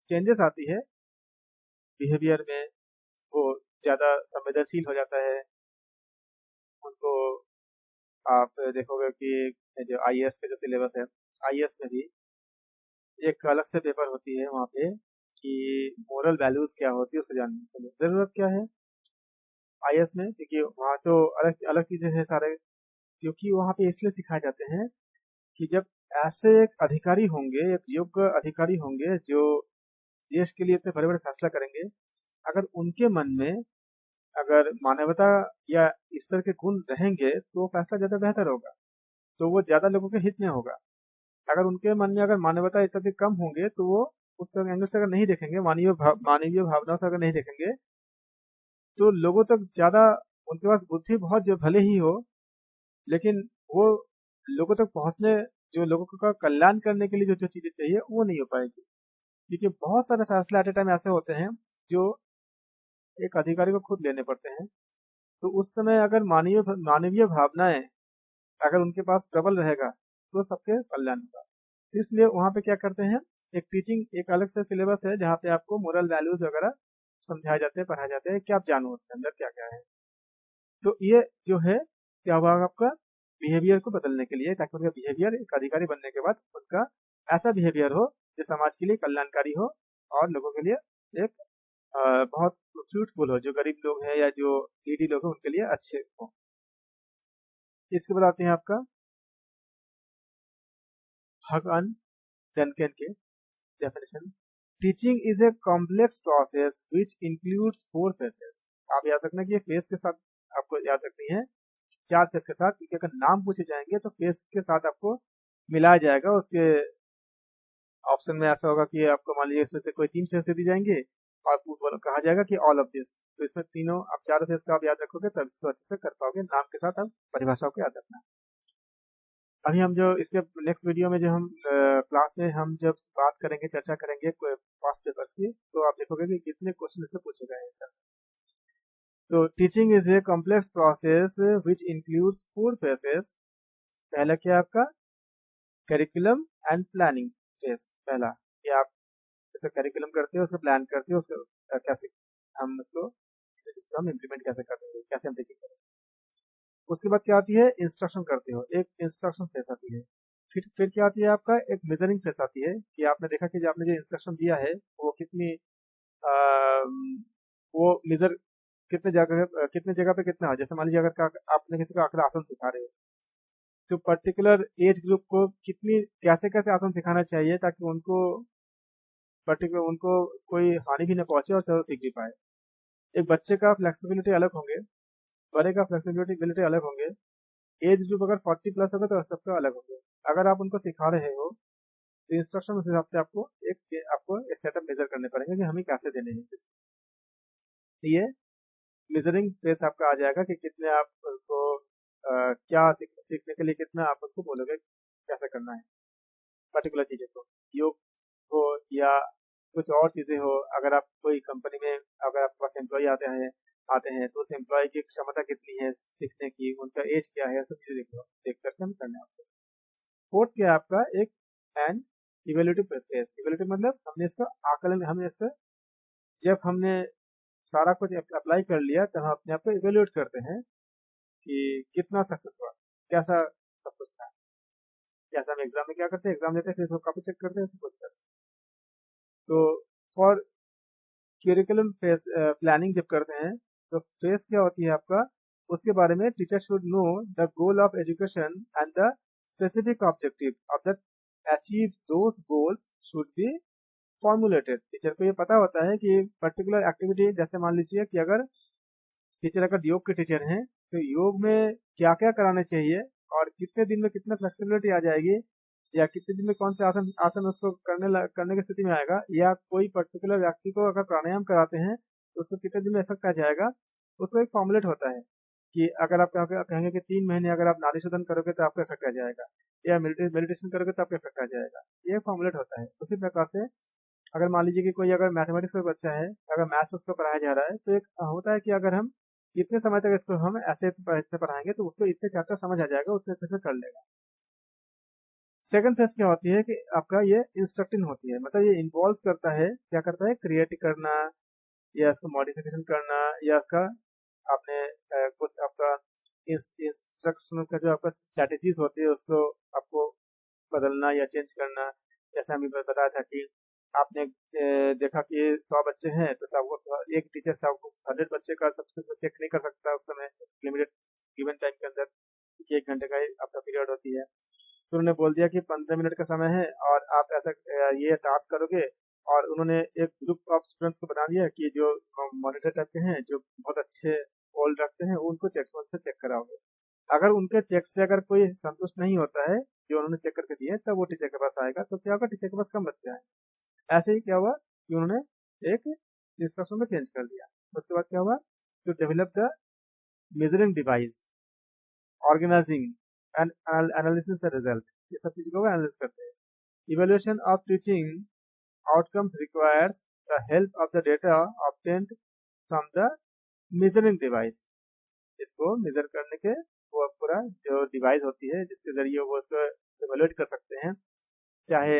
चेंजेस आती है बिहेवियर में, वो ज्यादा संवेदनशील हो जाता है। उनको आप देखोगे कि जो आईएएस का जो सिलेबस है, आईएएस में भी एक अलग से पेपर होती है वहाँ पे कि मोरल वैल्यूज क्या होती है उसको जानने के लिए जरूरत क्या है आईएएस में, क्योंकि वहाँ तो अलग अलग चीजें हैं सारे, क्योंकि वहाँ पे इसलिए सिखाए जाते हैं कि जब ऐसे एक अधिकारी होंगे, एक योग्य अधिकारी होंगे जो देश के लिए इतने बड़े बड़े फैसला करेंगे, अगर उनके मन में अगर मानवता या इस तरह के गुण रहेंगे तो फैसला ज्यादा बेहतर होगा, तो वो ज्यादा लोगों के हित में होगा। अगर उनके मन में अगर मानवता इत्यादि कम होंगे तो वो उस तरह एंगल से अगर नहीं देखेंगे, मानवीय भावनाओं से अगर नहीं देखेंगे तो लोगों तक ज्यादा, उनके पास बुद्धि बहुत जो भले ही हो लेकिन वो लोगों तक पहुंचने जो लोगों का कल्याण करने के लिए जो जो चीज़ें चाहिए वो नहीं हो पाएगी, क्योंकि बहुत सारे फैसले एट ए टाइम ऐसे होते हैं जो एक अधिकारी को खुद लेने पड़ते हैं। तो उस समय अगर मानवीय मानवीय भावनाएं अगर उनके पास प्रबल रहेगा तो सबके कल्याण होगा। इसलिए वहाँ पे क्या करते हैं, एक टीचिंग एक अलग से सिलेबस है जहाँ पे आपको मोरल वैल्यूज वगैरह समझाए जाते हैं, पढ़ाए जाते हैं कि आप जानो उसके अंदर क्या क्या है। तो ये जो है क्या हुआ आपका बिहेवियर को बदलने के लिए, ताकि उनका बिहेवियर एक अधिकारी बनने के बाद उनका ऐसा बिहेवियर हो जो समाज के लिए कल्याणकारी हो और लोगों के लिए एक बहुत फ्रूटफुल हो, जो गरीब लोग हैं या जो नीडी लोग हैं उनके लिए अच्छे हो। इसके बाद आते हैं आपका हगन डनकन के definition. Teaching is a complex process which includes 4 faces. आप याद रखना कि ये फेस के साथ आपको याद रखनी है, 4 फेस के साथ, क्योंकि अगर नाम पूछे जाएंगे तो फेस के साथ आपको मिलाया जाएगा। उसके ऑप्शन में ऐसा होगा कि आपको मान लीजिए इसमें से कोई 3 फेस दे दी जाएंगे और कहा जाएगा कि ऑल ऑफ दिस, तो इसमें तीनों आप 4 फेस का आप याद रखोगे तब इसको अच्छे से कर पाओगे। नाम के साथ आप परिभाषाओं को याद रखना। अभी हम जो इसके नेक्स्ट वीडियो में जो हम क्लास में हम जब बात करेंगे, चर्चा करेंगे पास्ट पेपर्स की, तो आप देखोगे कि कितने क्वेश्चन इससे पूछे गए हैं इस तरह से। तो teaching is a complex process which includes 4 faces. पहला क्या आपका करिकुलम एंड प्लानिंग फेस। पहला कि आप जैसे करिकुलम करते हो, उसको प्लान करते हो, उसको कैसे हम उसको किसी चीज को हम इम्प्लीमेंट कैसे करते हैं, कैसे हम टीचिंग करें। उसके बाद क्या आती है इंस्ट्रक्शन करते हो, एक इंस्ट्रक्शन फेस आती है। फिर क्या आती है आपका एक मेजरिंग फेस आती है कि आपने देखा कि जो आपने जो इंस्ट्रक्शन दिया है वो कितनी वो मेजर कितने जगह पे कितना है। जैसे मान लीजिए अगर आपने किसी को अगर आसन सिखा रहे हो तो पर्टिकुलर एज ग्रुप को कितनी कैसे कैसे आसन सिखाना चाहिए ताकि उनको कोई हानि भी न पहुंचे और सब सीख भी पाए। एक बच्चे का फ्लेक्सिबिलिटी अलग होंगे, बड़े का फ्लेक्सिबिलिटी अलग होंगे। एज ग्रुप अगर 40 प्लस होगा तो सबका अलग होंगे। अगर आप उनको सिखा रहे हो तो इंस्ट्रक्शन उस हिसाब से आपको एक सेटअप मेजर करने पड़ेंगे कि हमें कैसे देने हैं। ये मेजरिंग फेस आपका आ जाएगा कि कितने आपको क्या सीखने के लिए कितना आप उनको बोलोगे कैसे करना है पर्टिकुलर चीज़ों को, योग हो या कुछ और चीज़ें हो। अगर आप कोई कंपनी में अगर आपके पास एम्प्लॉय आते हैं तो उस एम्प्लॉय की क्षमता कितनी है सीखने की, उनका एज क्या है, सब चीज़ें देख करके हम करने होते हैं। फोर्थ क्या है आपका एक एंड इवेल्यूटिव फेस। इवेल्यूटिव मतलब हमने इसका जब हमने सारा कुछ अप्लाई कर लिया तो हम अपने आप को इवेल्यूएट करते हैं कि कितना सक्सेस हुआ, कैसा सब कुछ था। जैसे हम एग्जाम में क्या करते हैं, एग्जाम देते हैं फिर उसको कॉपी चेक करते हैं तो कुछ तरह से। तो फॉर क्यूरिकुलम फेस प्लानिंग जब करते हैं तो फेस क्या होती है आपका, उसके बारे में teacher should know the goal of education and the specific objective of the achieve those goals should be formulated. Teacher को ये पता होता है कि पर्टिकुलर एक्टिविटी, जैसे मान लीजिए कि अगर योग के टीचर हैं तो योग में क्या क्या कराने चाहिए और कितने दिन में कितना फ्लेक्सिबिलिटी आ जाएगी या कितने दिन में कौन से आसन आसन उसको करने की स्थिति में आएगा, या कोई पर्टिकुलर व्यक्ति को अगर प्राणायाम कराते हैं तो उसको कितने दिन में इफेक्ट आ जाएगा। उसको एक फॉर्मुलेट होता है कि अगर आप कहेंगे कि 3 महीने अगर आप नाड़ी शोधन करोगे तो आपको इफेक्ट आ जाएगा, या मेडिटेशन करोगे तो आपको इफेक्ट आ जाएगा। ये फॉर्मुलेट होता है। उसी प्रकार से अगर मान लीजिए कि कोई अगर मैथमेटिक्स का बच्चा है, अगर मैथ्स उसको पढ़ाया जा रहा है तो एक होता है कि अगर हम इतने समय तक इसको हम ऐसे इतने पढ़ाएंगे तो उसको इतने चैप्टर समझ आ जाएगा, उतने अच्छे से कर लेगा। सेकंड फेज क्या होती है कि आपका ये इंस्ट्रक्टिंग होती है, मतलब ये इन्वॉल्व करता है, क्या करता है क्रिएट करना या इसको मॉडिफिकेशन करना या इसका आपने कुछ आपका इंस्ट्रक्शन का जो आपका स्ट्रेटेजीज होती है उसको आपको बदलना या चेंज करना। जैसे हमें बताया था कि आपने देखा कि 100 बच्चे हैं तो सबको एक टीचर सबको 100 बच्चे का सब कुछ चेक नहीं कर सकता उस समय लिमिटेड गिवन टाइम के अंदर, 1 घंटे का आपका पीरियड होती है। तो उन्होंने बोल दिया कि 15 मिनट का समय है और आप ऐसा ये टास्क करोगे, और उन्होंने एक ग्रुप ऑफ स्टूडेंट्स को बता दिया कि जो मॉनिटर टाइप के हैं जो बहुत अच्छे होल्ड रखते हैं उनको उनसे चेक कराओगे। अगर उनके चेक से अगर कोई संतुष्ट नहीं होता है जो उन्होंने चेक करके दिए तब वो टीचर के पास आएगा। तो क्या होगा, टीचर के पास कम बच्चे आए। ऐसे ही क्या हुआ कि उन्होंने एक इंस्ट्रक्शन में चेंज कर दिया। उसके बाद क्या हुआ, to develop the measuring device, organising and analysis the result. ये सब चीज़ों को एनालिसिस करते हैं। Evaluation of teaching outcomes requires the help of the data obtained from the measuring device. इसको मेजर करने के वो पूरा जो डिवाइस होती है जिसके जरिए वो उसको इवेल्युएट कर सकते हैं। चाहे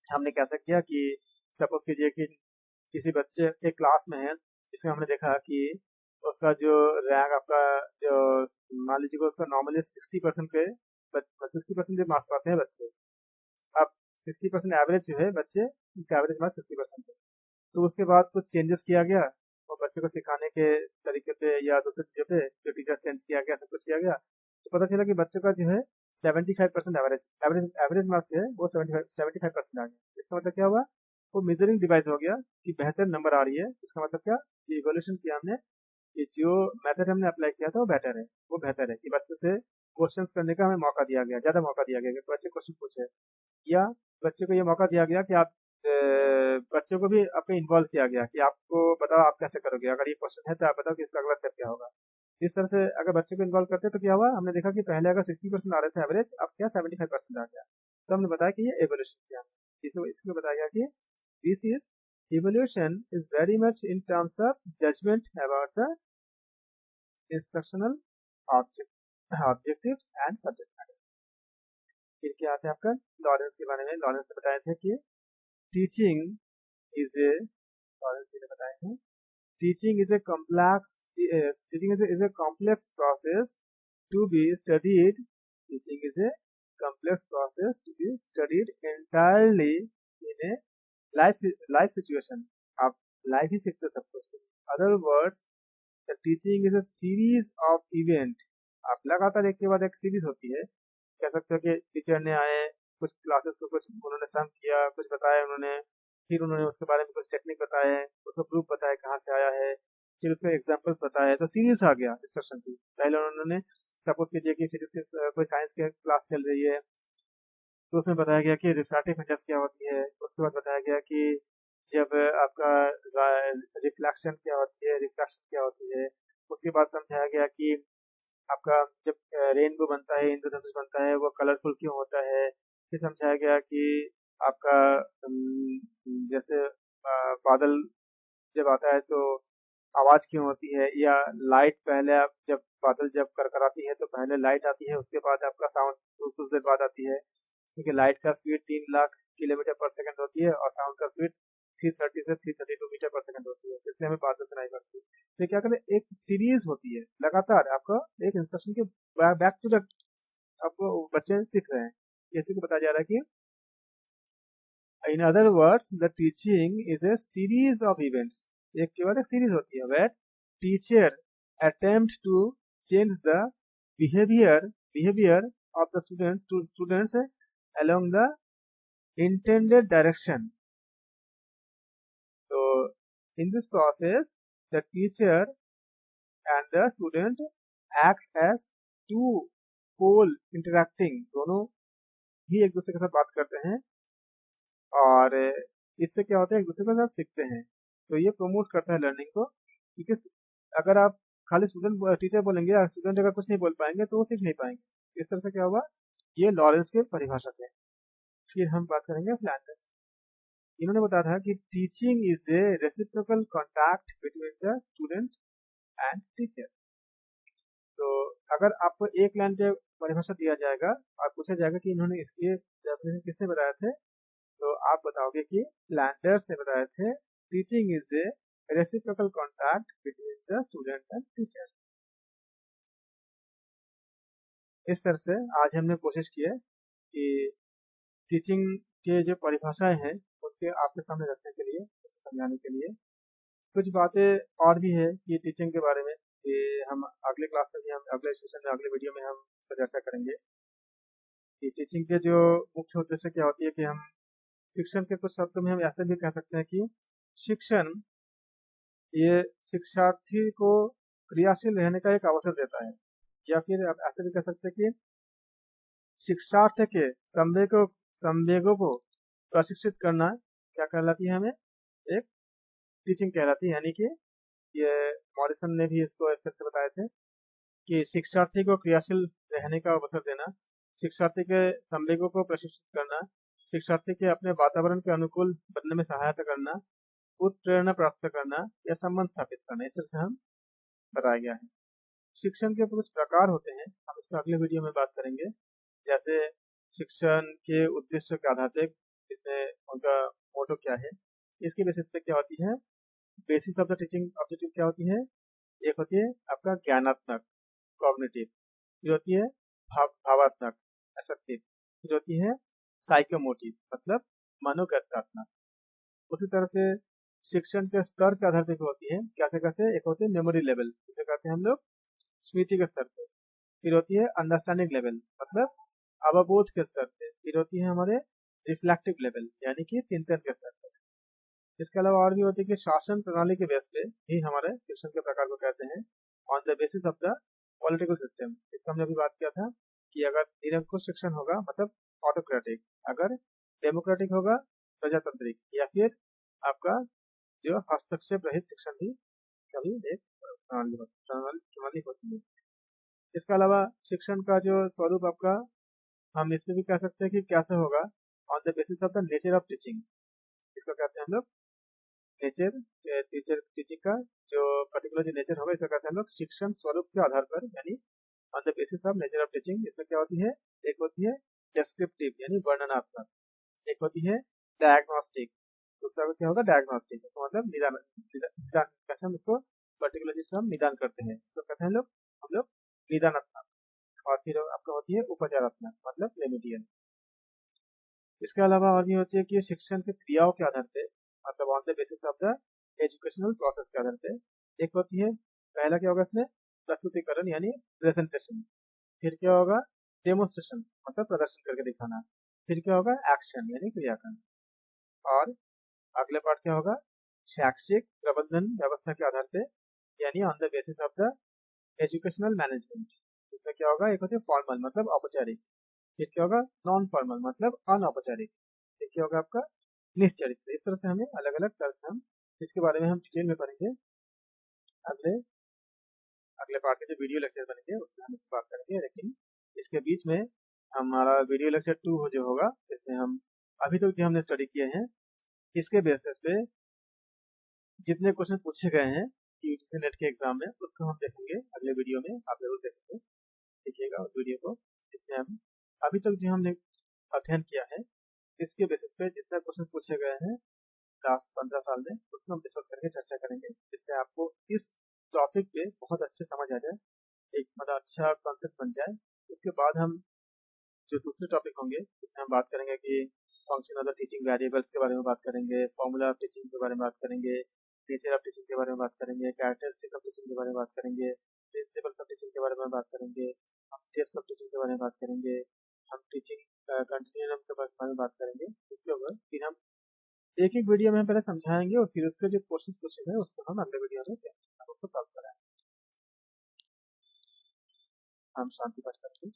हमने कैसा किया कि सपोज कीजिए कि किसी बच्चे के क्लास में है जिसमें हमने देखा कि उसका जो रैंक आपका जो मान लीजिए कि उसका नॉर्मली 60% के 60% जो मार्क्स पाते हैं बच्चे, अब 60% एवरेज जो है बच्चे उनका एवरेज मार्क्स 60% है। तो उसके बाद कुछ चेंजेस किया गया और बच्चों को सिखाने के तरीके पे या दूसरी चीज़ों पे जो टीचर चेंज किया गया, सब कुछ किया गया, तो पता चला कि बच्चों का जो है 75% एवरेज एवरेज एवरेज मार्क्स है वो 75% आ गया। इसका मतलब क्या हुआ, वो मेजरिंग डिवाइस हो गया कि बेहतर नंबर आ रही है। इसका मतलब क्या, जो इवोल्यूशन किया हमने, कि जो मेथड हमने अप्लाई किया था वो बेटर है, वो बेहतर है कि बच्चों से क्वेश्चंस करने का हमें मौका दिया गया, ज़्यादा मौका दिया गया कि बच्चे क्वेश्चन पूछे, या बच्चे को ये मौका दिया गया कि आप बच्चों को भी आपको इन्वॉल्व किया गया कि आपको बताओ आप कैसे करोगे, अगर ये क्वेश्चन है तो आप बताओ कि इसका अगला स्टेप क्या होगा। इस तरह से अगर बच्चे को इन्वॉल्व करते तो क्या हुआ, हमने देखा कि पहले अगर 60% आ रहे थे एवरेज, अब क्या 75% आ गया। तो हमने बताया कि ये एवोल्यूशन किया, इसमें बताया गया कि this is evolution is very much in terms of judgment about the instructional objectives and subject matter। फिर क्या आता है आपका लॉरेंस के बारे में। लॉरेंस ने बताया था कि टीचिंग इज ए लॉरेंस जी ने बताया है teaching is a complex is a complex process to be studied। teaching is a complex process to be studied entirely in a life situation. आप लाइफ ही सीखते सब कुछ। Other words, the teaching is a series of event. आप लगातार एक के बाद एक सीरीज होती है। कह सकते हो कि टीचर ने आए, कुछ क्लासेस को कुछ उन्होंने सम किया, कुछ बताया उन्होंने, फिर उन्होंने उसके बारे में कुछ टेक्निक बताए, उसको प्रूफ बताया कहाँ से आया है, फिर उसके एग्जाम्पल्स बताए, तो सीरीज आ गया इंस्ट्रक्शन की। पहले उन्होंने सपोज कीजिए कि फिजिक्स कोई साइंस की क्लास चल रही है, तो उसमें बताया गया कि रिफ्रैक्टिव इंडेक्स क्या होती है। उसके बाद बताया गया कि जब आपका रिफ्लेक्शन क्या होती है, रिफ्रैक्शन क्या होती है। उसके बाद समझाया गया कि आपका जब रेनबो बनता है, इंद्रधनुष बनता है, वो कलरफुल क्यों होता है। फिर समझाया गया कि आपका जैसे बादल जब आता है तो आवाज क्यों होती है, या लाइट पहले आप जब बादल जब करकराती है तो पहले लाइट आती है, उसके बाद आपका साउंड कुछ देर बाद आती है, क्योंकि लाइट का स्पीड 3 लाख किलोमीटर पर सेकंड होती है और साउंड का स्पीड 330 से 332 मीटर पर सेकंड होती है, इसलिए हमें बात सुनाई पड़ती है। तो क्या करते हैं, एक सीरीज होती है, लगातार आपको एक इंस्ट्रक्शन के बैक टू बैक आपको बच्चे सीख रहे हैं। जैसे कि बताया जा रहा है कि in other words the teaching is a series of events. एक के बाद एक सीरीज होती है, where teacher attempt to change the behaviour of the students along the intended direction। तो in this process the teacher and the student act as two pole interacting, दोनों ही एक दूसरे के साथ बात करते हैं और इससे क्या होता है, एक दूसरे के साथ सीखते हैं। तो ये प्रमोट करता है लर्निंग को, क्योंकि अगर आप खाली स्टूडेंट टीचर बोलेंगे, स्टूडेंट अगर कुछ नहीं बोल पाएंगे तो वो सीख नहीं पाएंगे। इस तरह से क्या हुआ, ये लॉरेंस के परिभाषा थे। फिर हम बात करेंगे फ्लैंडर्स। इन्होंने बताया था कि teaching is A reciprocal contact between the student and teacher. तो अगर आपको एक लाइन पे परिभाषा दिया जाएगा और पूछा जाएगा कि इन्होंने इसके डेफिनेशन किसने बताए थे, तो आप बताओगे कि फ्लैंडर्स ने बताए थे teaching is A reciprocal contact between the student and teacher. इस तरह से आज हमने कोशिश की है कि टीचिंग के जो परिभाषाएं हैं उसके आपके सामने रखने के लिए, समझाने के लिए। कुछ बातें और भी है कि टीचिंग के बारे में, कि हम अगले क्लास में भी, हम अगले सेशन में, अगले वीडियो में हम इस पर चर्चा करेंगे कि टीचिंग के जो मुख्य उद्देश्य क्या होती है। कि हम शिक्षण के कुछ शब्दों में हम ऐसे भी कह सकते हैं कि शिक्षण ये शिक्षार्थी को क्रियाशील रहने का एक अवसर देता है, या फिर आप ऐसे भी कह सकते हैं कि शिक्षार्थी के संवेगों को प्रशिक्षित करना क्या कहलाती है, हमें एक टीचिंग कहलाती है। यानी कि ये मॉरिसन ने भी इसको इस तरह से बताए थे कि शिक्षार्थी को क्रियाशील रहने का अवसर देना, शिक्षार्थी के संवेगों को प्रशिक्षित करना, शिक्षार्थी के अपने वातावरण के अनुकूल बनने में सहायता करना, उत्प्रेरणा प्राप्त करना या संबंध स्थापित करना, इस तरह से हम बताया गया है। शिक्षण के कुछ प्रकार होते हैं, हम इसका अगले वीडियो में बात करेंगे। जैसे शिक्षण के उद्देश्य के आधार पर इसमें उनका मोटो क्या है, इसके बेसिस पे क्या होती है, basis of the teaching objective क्या होती है। एक होती है आपका ज्ञानात्मक कॉग्निटिव, फिर होती है भावात्मक अफेक्टिव, फिर होती है साइकोमोटिव मतलब मनोगतात्मक। उसी तरह से शिक्षण के स्तर के आधार पर होती है, कैसे कैसे, एक होती है मेमोरी लेवल, जिसे कहते हैं हम लोग स्मृति के स्तर पे, फिर होती है अंडरस्टैंडिंग लेवल मतलब अवबोध के स्तर पे, फिर होती है हमारे रिफ्लेक्टिव लेवल यानी कि चिंतन के स्तर पे। इसके अलावा और भी होती है कि शासन प्रणाली के बेस पे ही हमारे शिक्षण के प्रकार को कहते हैं, on the basis of the political system. इसका हमने अभी बात किया था कि अगर निरंकुश शिक्षण होगा मतलब ऑटोक्रेटिक, अगर डेमोक्रेटिक होगा प्रजातांत्रिक, या फिर आपका जो हस्तक्षेप रहित शिक्षण भी कभी एक प्रणाली होती है। इसके अलावा शिक्षण का जो स्वरूप आपका, हम इसमें भी कह सकते हैं कि कैसे होगा, on the basis of the nature of teaching. इसको कहते हैं हम लोग नेचर, टीचिंग का जो पर्टिकुलर जो नेचर होगा इसका कहते हैं हम लोग शिक्षण स्वरूप के आधार पर, यानी on the basis of nature of teaching. इसमें क्या होती है, एक होती है डिस्क्रिप्टिव यानी वर्णनात्मक, एक होती है डायग्नोस्टिक, दूसरा क्या होगा डायग्नोस्टिक, मतलब निदान, कैसे हम इसको पर्टिकुलर चीज का हम निदान करते हैं, इसको कहते हैं हम लोग निदानात्मक। और फिर आपका होती है उपचारात्मक मतलब रेमेडियल। इसके अलावा और भी होती है कि शिक्षण के क्रियाओं के आधार पे मतलब on the basis of the educational process के आधार पे, एक होती है, पहला क्या होगा इसमें प्रस्तुतिकरण यानी प्रेजेंटेशन, फिर क्या होगा डेमोन्स्ट्रेशन मतलब प्रदर्शन करके दिखाना, फिर क्या होगा एक्शन यानी क्रियाकरण, और अगले पार्ट क्या होगा शैक्षिक प्रबंधन व्यवस्था के आधार पे यानी on the basis of the educational management. इसमें क्या होगा, एक होते हैं फॉर्मल मतलब औपचारिक, फिर क्या होगा नॉन फॉर्मल मतलब अनौपचारिक, फिर क्या होगा आपका निश्चरित। इस तरह से हमें अलग अलग तरह से हम इसके बारे में हम डिटेल में पढ़ेंगे अगले अगले पार्ट के जो वीडियो लेक्चर बनेंगे उसमें हम इस बात करेंगे। लेकिन इसके बीच में हमारा वीडियो लेक्चर 2 जो होगा, इसमें हम अभी तक जो हमने स्टडी किए हैं इसके बेसिस पे जितने क्वेश्चन पूछे गए हैं यूजीसी नेट के एग्जाम में उसको हम देखेंगे अगले वीडियो में, आप जरूर देखेंगे, देखिएगा उस वीडियो को। इसमें हम अभी तक जो हमने अध्ययन किया है इसके बेसिस पे जितने क्वेश्चन पूछे गए हैं लास्ट 15 साल में उसको हम डिस्कस करके चर्चा करेंगे, जिससे आपको इस टॉपिक पे बहुत अच्छे समझ आ जाए, एक मतलब अच्छा कॉन्सेप्ट बन जाए। उसके बाद हम जो दूसरे टॉपिक होंगे इसमें हम बात करेंगे कि function of the teaching variables के बारे में बात करेंगे, फॉर्मूला ऑफ टीचिंग के बारे में बात करेंगे, नेचर ऑफ टीचिंग के बारे में बात करेंगे, कैरेक्टरिस्टिक ऑफ टीचिंग के बारे में बात करेंगे, प्रिंसिपल्स ऑफ टीचिंग के बारे में बात करेंगे, हम स्टेप्स ऑफ टीचिंग के बारे में बात करेंगे, हम टीचिंग कंटिन्यूम के बारे में बात करेंगे। इसके ऊपर फिर हम एक एक वीडियो में हम पहले समझाएंगे और फिर उसके जो क्वेश्चन पूछे गए उसको हम अगले वीडियो में आपको सॉल्व कराएंगे। हम शांति पाठ करेंगे।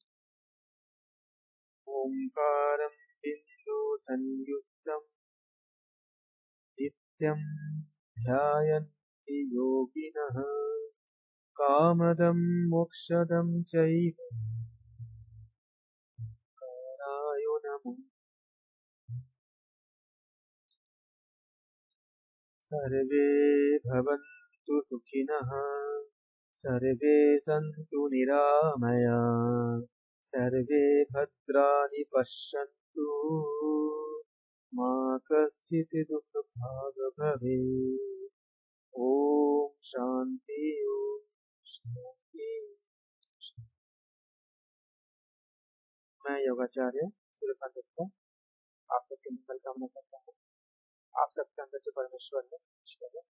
ओंकारं बिंदु संयुक्तम नित्यं ध्यायन्ति योगिनः कामदं मोक्षदं चैव ओंकाराय नमः। सर्वे भवन्तु सुखिनः, सर्वे सन्तु निरामयाः, सर्वे भद्राणि पश्यन्तु, मा कश्चित् दुःखभाग् भवेत्। ओम शांति ओम शांति। मैं योगाचार्य सूर्यकांत गुप्ता आप सबके मंगल कामना करता हूँ। आप सबके अंदर जो परमेश्वर है ईश्वर है